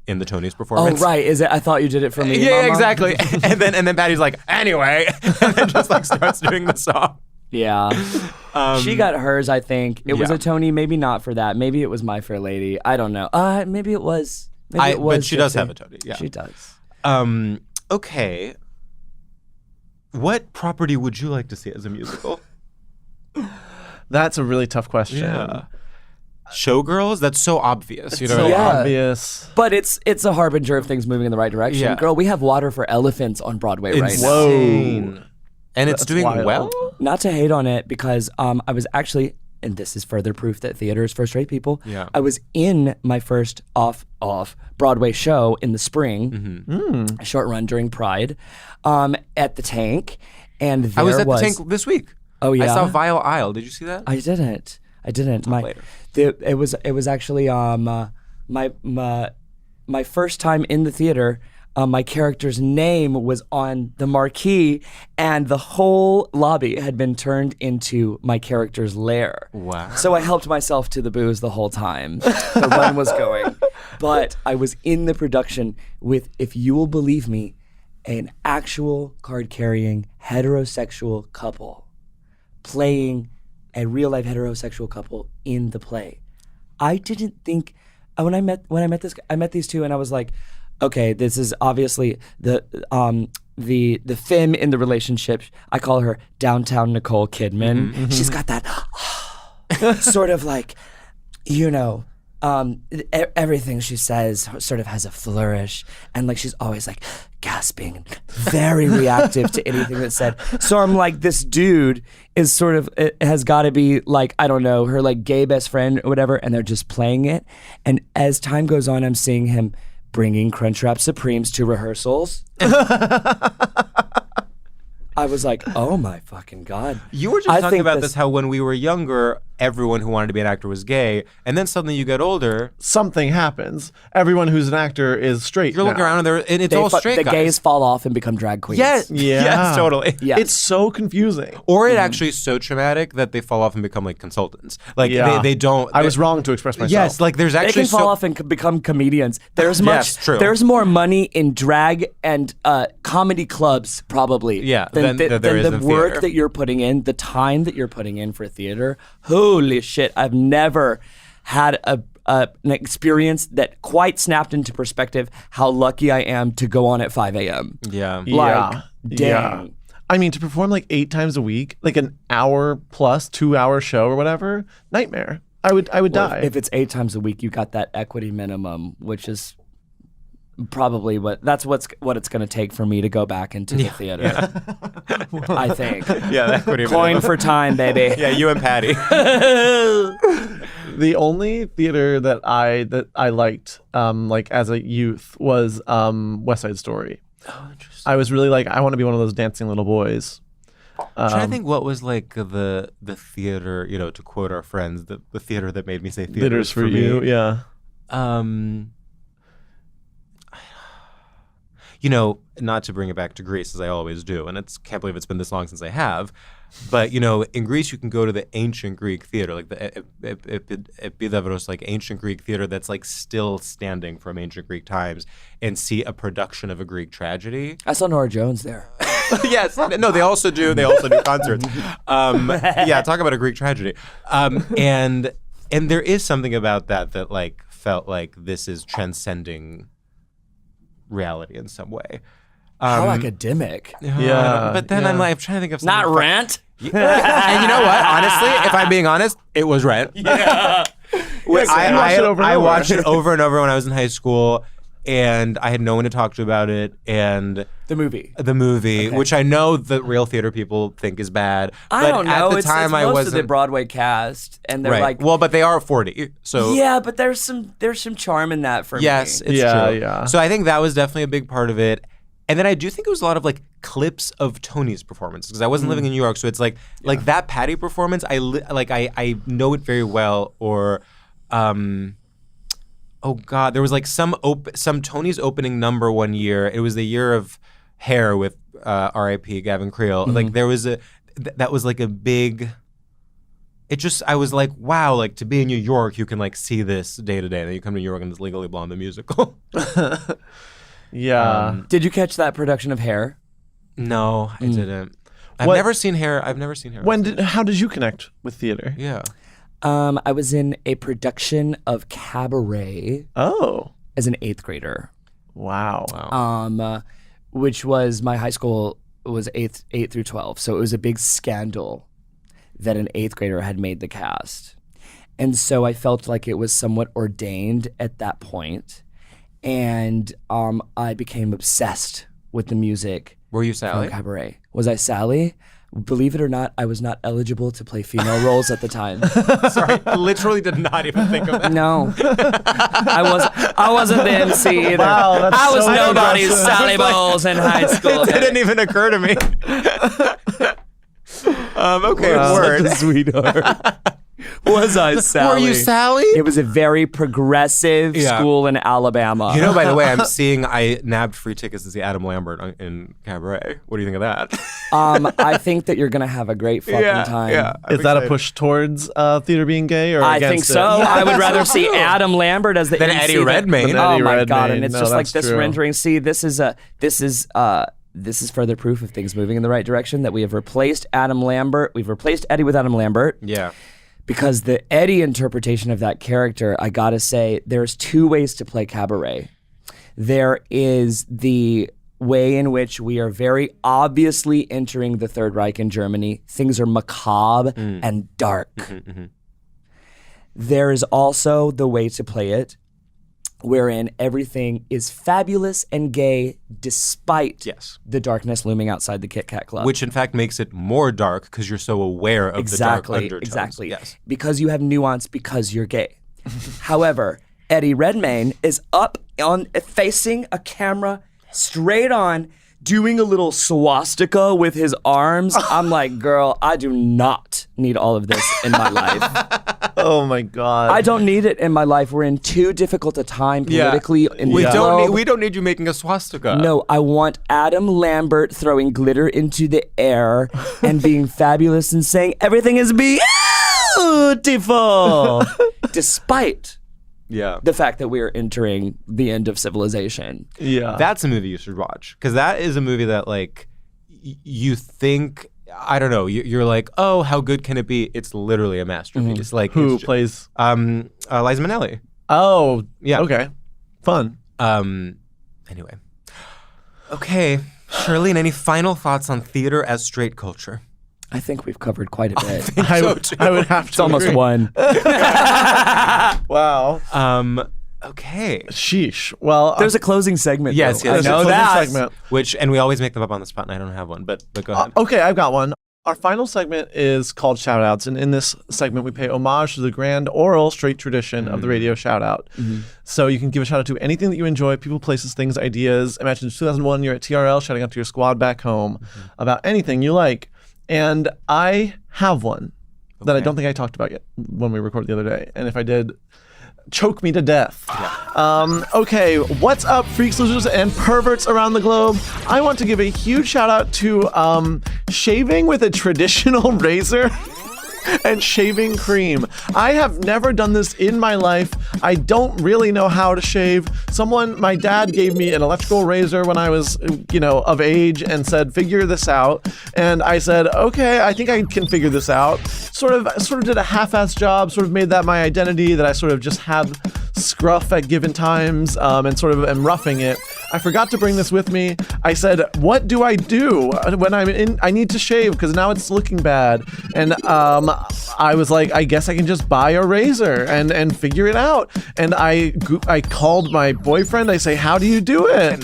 in the Tony's performance. Oh, right. Is it? I thought you did it for me, Yeah, Mama. exactly. and then Patty's like, anyway, and then just like starts doing the song. Yeah. She got hers, I think. It was a Tony, maybe not for that. Maybe it was My Fair Lady. I don't know. Maybe it was. But she does have a Tony. Yeah. She does. Okay. What property would you like to see as a musical? That's a really tough question. Yeah. Showgirls? That's so obvious. You know so what I mean? obvious. But it's a harbinger of things moving in the right direction. Yeah. Girl, we have Water for Elephants on Broadway right now. Whoa. And it's That's doing wild. well? Not to hate on it, because I was actually, and this is further proof that theater is for straight people. Yeah. I was in my first off Broadway show in the spring, a short run during Pride, at the Tank, and there I was at the Tank this week. Oh yeah, I saw Vile Isle. Did you see that? I didn't. Later. It was actually my first time in the theater. My character's name was on the marquee, and the whole lobby had been turned into my character's lair. Wow. So I helped myself to the booze the whole time the run was going. But I was in the production with, if you will believe me, an actual card-carrying heterosexual couple playing a real-life heterosexual couple in the play. I didn't think when I met these two, and I was like, okay, this is obviously the the femme in the relationship. I call her downtown Nicole Kidman. She's got that sort of like, everything she says sort of has a flourish, and like she's always like gasping and very reactive to anything that's said. So I'm like, this dude is sort of, it has got to be like, I don't know, her like gay best friend or whatever, and they're just playing it. And as time goes on, I'm seeing him bringing Crunchwrap Supremes to rehearsals. I was like, oh my fucking God. You were just talking about this, how when we were younger, everyone who wanted to be an actor was gay, and then suddenly you get older. Something happens. Everyone who's an actor is straight. You're looking around and it's all straight guys. The gays fall off and become drag queens. Yes, yes, totally. Yes. It's so confusing. Or it actually is so traumatic that they fall off and become like consultants. Like they don't. I was wrong to express myself. Yes, like there's actually they can fall off and become comedians. There's true. There's more money in drag and comedy clubs probably. Than there is in the work theater. that you're putting in, the time that you're putting in for theater. Holy shit! I've never had an experience that quite snapped into perspective how lucky I am to go on at 5 a.m. Yeah. Like, dang. I mean, to perform like 8 times a week, like an hour plus 2-hour show or whatever, nightmare. I would die. If it's 8 times a week, you got that equity minimum, which is probably what it's going to take for me to go back into the theater. I think. Yeah, that could Coin for time, baby. Yeah, you and Patty. The only theater that I liked, like as a youth, was West Side Story. Oh, interesting. I was really like, I want to be one of those dancing little boys. I'm trying to think what was like the theater, to quote our friends, the theater that made me say theaters for you. me. Yeah. Not to bring it back to Greece as I always do, and can't believe it's been this long since I have, but in Greece you can go to the ancient Greek theater, like the Epidavros, like ancient Greek theater that's like still standing from ancient Greek times, and see a production of a Greek tragedy. I saw Nora Jones there. Yes, no, they also do concerts. Talk about a Greek tragedy, and there is something about that like felt like this is transcending reality in some way. How academic. Yeah. But then I'm trying to think of something. Not Rent? And you know what? Honestly, if I'm being honest, it was Rent. Yeah. I watched it over and over when I was in high school, and I had no one to talk to about it. And The movie, okay. Which I know that real theater people think is bad. I don't know. At the time, it's I most wasn't. of the Broadway cast, and they're like, well, but they are 40, so yeah. But there's some charm in that for me. Yes, it's true. Yeah. So I think that was definitely a big part of it. And then I do think it was a lot of like clips of Tony's performance, because I wasn't living in New York, so it's like that Patty performance. I know it very well. Or, oh God, there was like some Tony's opening number one year. It was the year of Hair with R.I.P. Gavin Creel. Like there was that was like a big. I was like, wow, like to be in New York, you can like see this day to day. And then you come to New York and it's Legally Blonde the musical. Yeah. Did you catch that production of Hair? No, I didn't. I've never seen Hair. How did you connect with theater? Yeah. I was in a production of Cabaret. Oh. As an 8th grader. Wow. Which was, my high school was 8 through 12. So it was a big scandal that an 8th grader had made the cast. And so I felt like it was somewhat ordained at that point. And I became obsessed with the music. Were you Sally? From Cabaret. Was I Sally? Believe it or not, I was not eligible to play female roles at the time. Sorry, I literally did not even think of that. No. I wasn't the MC either. Wow, that's I was so nobody's aggressive. Sally Bowles in high school. It didn't even occur to me. Okay, word. Such a sweetheart. Was I Sally? Were you Sally? It was a very progressive school in Alabama. By the way, I nabbed free tickets to see Adam Lambert in Cabaret. What do you think of that? I think that you're going to have a great fucking time. Yeah. Is that a push towards theater being gay, or I against think so. it? I would rather see Adam Lambert as the Than MC Eddie Redmayne. Oh Eddie my Redmayne. God! And it's No, just like that's this true. rendering. See, this is further proof of things moving in the right direction. That we have replaced Adam Lambert. We've replaced Eddie with Adam Lambert. Yeah. Because the Eddie interpretation of that character, I gotta say, there's 2 ways to play Cabaret. There is the way in which we are very obviously entering the Third Reich in Germany. Things are macabre and dark. There is also the way to play it wherein everything is fabulous and gay despite the darkness looming outside the Kit Kat Club. Which in fact makes it more dark because you're so aware of the dark undertones. Exactly. Yes. Because you have nuance because you're gay. However, Eddie Redmayne is up on facing a camera straight on, doing a little swastika with his arms. I'm like, girl, I do not need all of this in my life. Oh my God. I don't need it in my life. We're in too difficult a time politically. In We the globe. don't need you making a swastika. No, I want Adam Lambert throwing glitter into the air and being fabulous and saying everything is beautiful, despite the fact that we are entering the end of civilization. Yeah. That's a movie you should watch because that is a movie that like you think, I don't know, you're like, oh, how good can it be? It's literally a masterpiece. Like Who plays? Liza Minnelli. Oh, yeah. Okay. Fun. Anyway. Okay. Charlene, any final thoughts on theater as straight culture? I think we've covered quite a bit. I would have to. It's almost agree. one. Wow. Okay. Sheesh. Well, There's a closing segment. Yes, though. yes. I know There's a closing that. segment. And we always make them up on the spot, and I don't have one, but go ahead. Okay, I've got one. Our final segment is called Shoutouts, and in this segment, we pay homage to the grand oral straight tradition of the radio shoutout. So you can give a shout out to anything that you enjoy, people, places, things, ideas. Imagine 2001, you're at TRL shouting out to your squad back home about anything you like. And I have one that I don't think I talked about yet when we recorded the other day. And if I did, choke me to death. Okay, what's up, freaks, losers, and perverts around the globe? I want to give a huge shout out to shaving with a traditional razor and shaving cream. I have never done this in my life. I don't really know how to shave. My dad gave me an electrical razor when I was, of age and said, figure this out. And I said, okay, I think I can figure this out. Sort of did a half-ass job, sort of made that my identity, that I sort of just have scruff at given times and sort of am roughing it. I forgot to bring this with me. I said, what do I do when I need to shave because now it's looking bad. And I was like, I guess I can just buy a razor and figure it out. And I called my boyfriend. I say, how do you do it?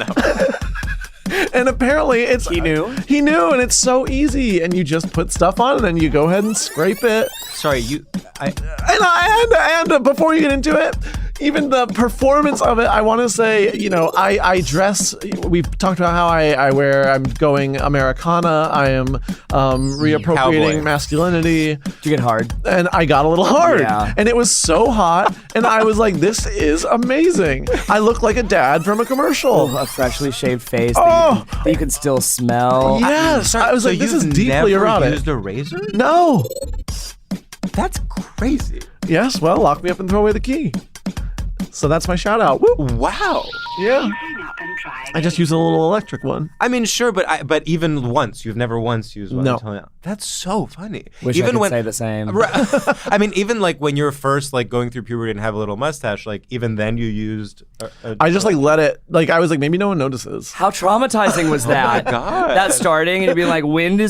And apparently He knew, and it's so easy. And you just put stuff on and then you go ahead and scrape it. Sorry, And before you get into it, even the performance of it, I want to say, I dress. We've talked about how I'm going Americana. I am reappropriating Cowboy. masculinity. Did you get hard? And I got a little hard. Yeah. And it was so hot. And I was like, this is amazing. I look like a dad from a commercial. A freshly shaved face that you can still smell. Yes. I was like, this is deeply erotic. Never used a razor? No. That's crazy. Yes. Well, lock me up and throw away the key. So that's my shout out. Woo. Wow. Yeah. I just use a little electric one. I mean, sure, but even once, you've never once used one No. until now. That's so funny. Wish even I could when, say the same. I mean, even like when you're first like going through puberty and have a little mustache, like even then you used. I just like let it. Like I was like, maybe no one notices. How traumatizing was that? God. That starting and you'd be like, when do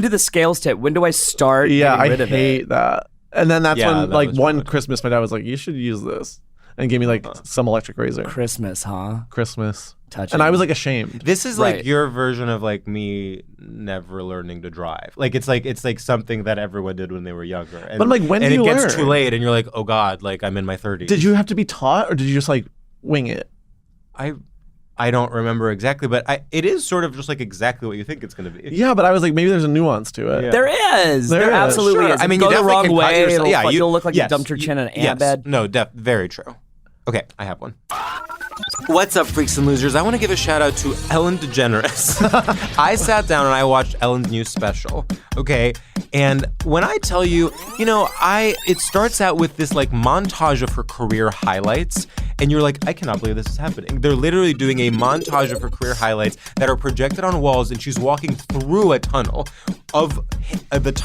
the scales tip? When do I start Yeah, getting I rid of hate it? that. And then that's Yeah, when that like was one traumatizing. Christmas, my dad was like, you should use this, and gave me like some electric razor. Christmas, huh? Christmas. Touching. And I was like ashamed. This is Right. like your version of like me never learning to drive. Like it's like something that everyone did when they were younger. And, But I'm like, when and do you it gets learn? too late, and you're like, oh God, like I'm in my 30s. Did you have to be taught, or did you just like wing it? I don't remember exactly, but it is sort of just like exactly what you think it's going to be. Yeah, but I was like, maybe there's a nuance to it. Yeah. There is. There There is. absolutely Sure. is. I mean, If you you go the definitely wrong can cut way, yourself. you'll look like you yes, dumped your chin in an yes. ant bed. No, very true. Okay, I have one. What's up, freaks and losers? I want to give a shout out to Ellen DeGeneres. I sat down and I watched Ellen's new special, okay? And when I tell you, it starts out with this like montage of her career highlights, and you're like, I cannot believe this is happening. They're literally doing a montage of her career highlights that are projected on walls, and she's walking through a tunnel. of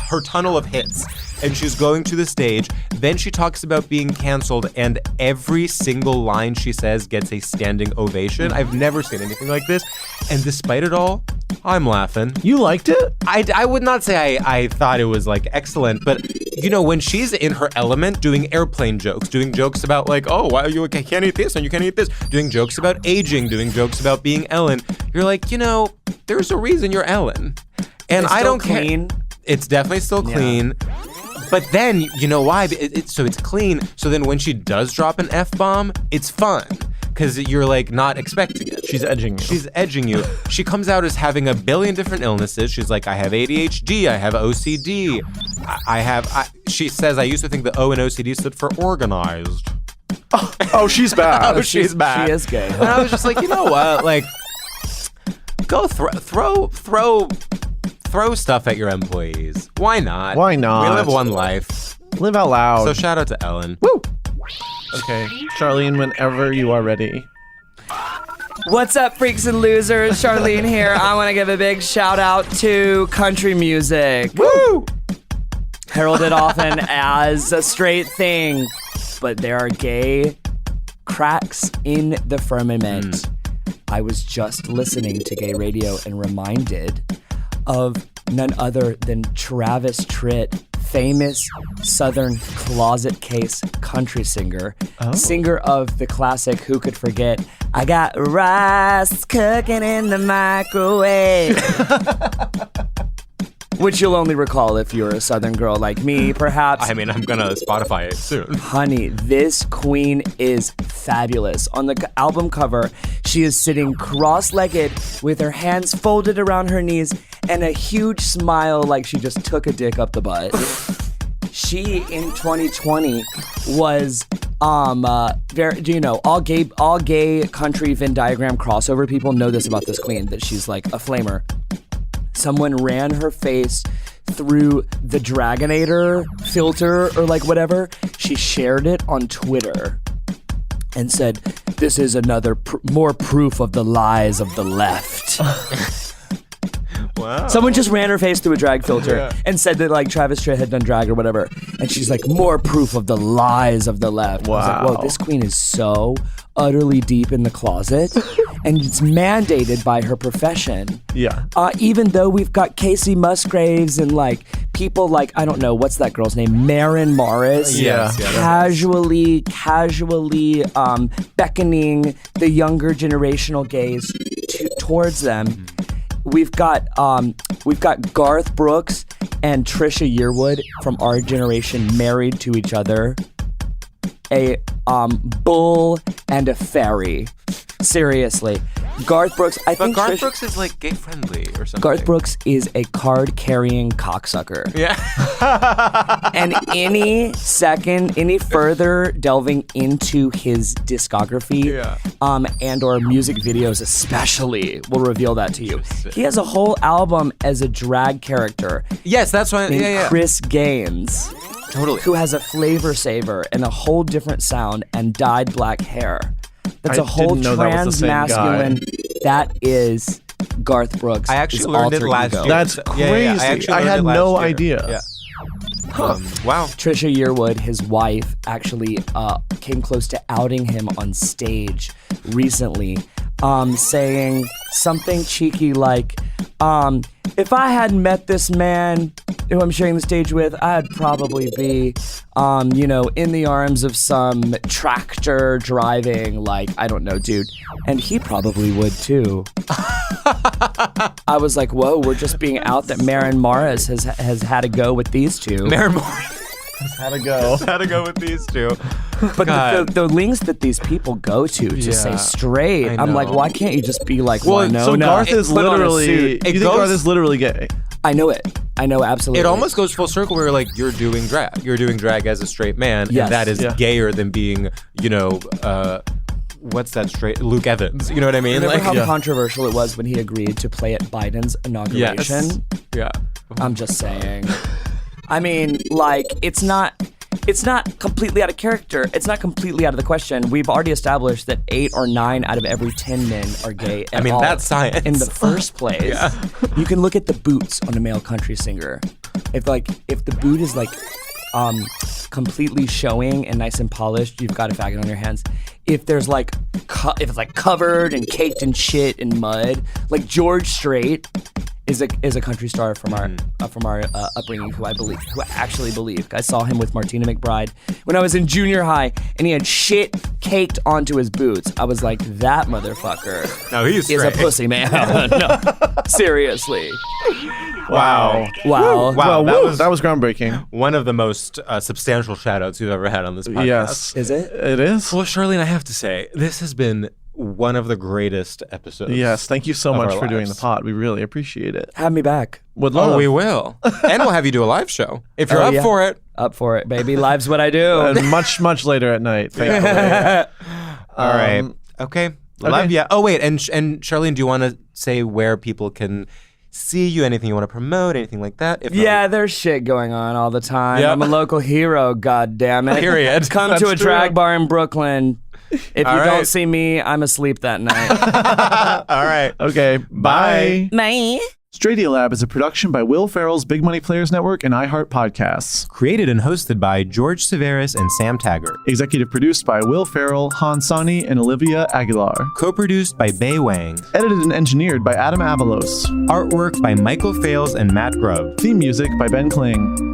her tunnel of hits. And she's going to the stage. Then she talks about being canceled, and every single line she says gets a standing ovation. I've never seen anything like this. And despite it all, I'm laughing. You liked it? I would not say I thought it was like excellent, but you know, when she's in her element doing airplane jokes, doing jokes about like, oh, why you can't eat this and you can't eat this, doing jokes about aging, doing jokes about being Ellen, you're like, you know, there's a reason you're Ellen. And I don't clean. It's definitely still clean. But then, you know why? So it's clean. So then when she does drop an F-bomb, it's fun. Because you're like not expecting it. She's edging you. She comes out as having a billion different illnesses. She's like, I have ADHD. I have OCD. She says, I used to think the O in OCD stood for organized. Oh, she's bad. She's bad. She is gay. And I was just like, you know what? Like, go throw stuff at your employees. Why not? Why not? We live one life. Live out loud. So shout out to Ellen. Woo! Okay, Charlene, whenever you are ready. What's up, freaks and losers? Charlene here. I want to give a big shout out to country music. Woo! Heralded often as a straight thing, but there are gay cracks in the firmament. I was just listening to gay radio and reminded of none other than Travis Tritt, famous Southern closet case country singer, singer of the classic Who Could Forget, I Got Rice Cooking in the Microwave. Which you'll only recall if you're a Southern girl like me, perhaps. I mean, I'm gonna Spotify it soon. Honey, this queen is fabulous. On the album cover, she is sitting cross-legged with her hands folded around her knees and a huge smile like she just took a dick up the butt. She, in 2020, was very, you know, all gay country Venn diagram crossover people know this about this queen, that she's like a flamer. Someone ran her face through the Dragonator filter or like whatever. She shared it on Twitter and said, "This is another more proof of the lies of the left." Wow. Someone just ran her face through a drag filter and said that like Travis Tritt had done drag or whatever. And she's like, more proof of the lies of the left. Wow. I was like, whoa, this queen is so utterly deep in the closet. And it's mandated by her profession. Yeah. Even though we've got Casey Musgraves and like people like, I don't know, what's that girl's name? Maren Morris. Yes. Casually beckoning the younger generational gays towards them. We've got Garth Brooks and Trisha Yearwood from our generation married to each other. A bull and a fairy. Seriously. Garth Brooks, But Garth Brooks is like gay friendly or something. Garth Brooks is a card-carrying cocksucker. Yeah. And any further delving into his discography, and or music videos especially, will reveal that to you. He has a whole album as a drag character. Yes, that's why. Named Chris Gaines. Totally. Who has a flavor saver and a whole different sound and dyed black hair. That's a whole trans-masculine. That is Garth Brooks. I actually learned it last year. That's crazy. I had no idea. Yeah. Wow. Trisha Yearwood, his wife, actually came close to outing him on stage recently, saying something cheeky like, if I hadn't met this man who I'm sharing the stage with, I'd probably be, in the arms of some tractor driving, like, I don't know, dude. And he probably would too. I was like, whoa, we're just being out that Maren Morris has had to go with these two. Maren Morris had to go. Had to go with these two. But the links that these people go to say straight, I'm like, why can't you just be like, well, so Garth is literally, Garth is literally gay? I know it. I know absolutely. It almost goes full circle where like you're doing drag. You're doing drag as a straight man, yes. And that is gayer than being, what's that straight? Luke Evans. You know what I mean? Remember how controversial it was when he agreed to play at Biden's inauguration? Yes. Yeah. I'm just saying. I mean, like, it's not... it's not completely out of character. It's not completely out of the question. We've already established that 8 or 9 out of every 10 men are gay. I mean, that's science. In the first place. Yeah. You can look at the boots on a male country singer. If the boot is like completely showing and nice and polished, you've got a faggot on your hands. If there's like if it's like covered and caked in shit and mud, like George Strait is a country star from our upbringing who I actually believe. I saw him with Martina McBride when I was in junior high, and he had shit caked onto his boots. I was like, that motherfucker no, he's is a pussy man. No, seriously. Wow. Wow. That was groundbreaking. One of the most substantial shout-outs you've ever had on this podcast. Yes. Is it? It is. Well, Charlene, I have to say, this has been one of the greatest episodes. Yes, thank you so much for doing the lives. pod. We really appreciate it. Have me back. Would love. Oh, we will. And we'll have you do a live show. If you're up for it. Up for it, baby. Live's what I do. And much later at night, thankfully. All right. Okay. Love ya. Oh, wait. And Charlene, do you want to say where people can see you? Anything you want to promote? Anything like that? If yeah, there's shit going on all the time. Yep. I'm a local hero, goddammit. Period. Come That's to a true. drag bar in Brooklyn. If you don't see me, I'm asleep that night. All right. Okay, bye. Bye. StraightioLab is a production by Will Ferrell's Big Money Players Network and iHeart Podcasts. Created and hosted by George Civeris and Sam Taggart. Executive produced by Will Ferrell, Han Sani, and Olivia Aguilar. Co-produced by Bei Wang. Edited and engineered by Adam Avalos. Artwork by Michael Fales and Matt Grubb. Theme music by Ben Kling.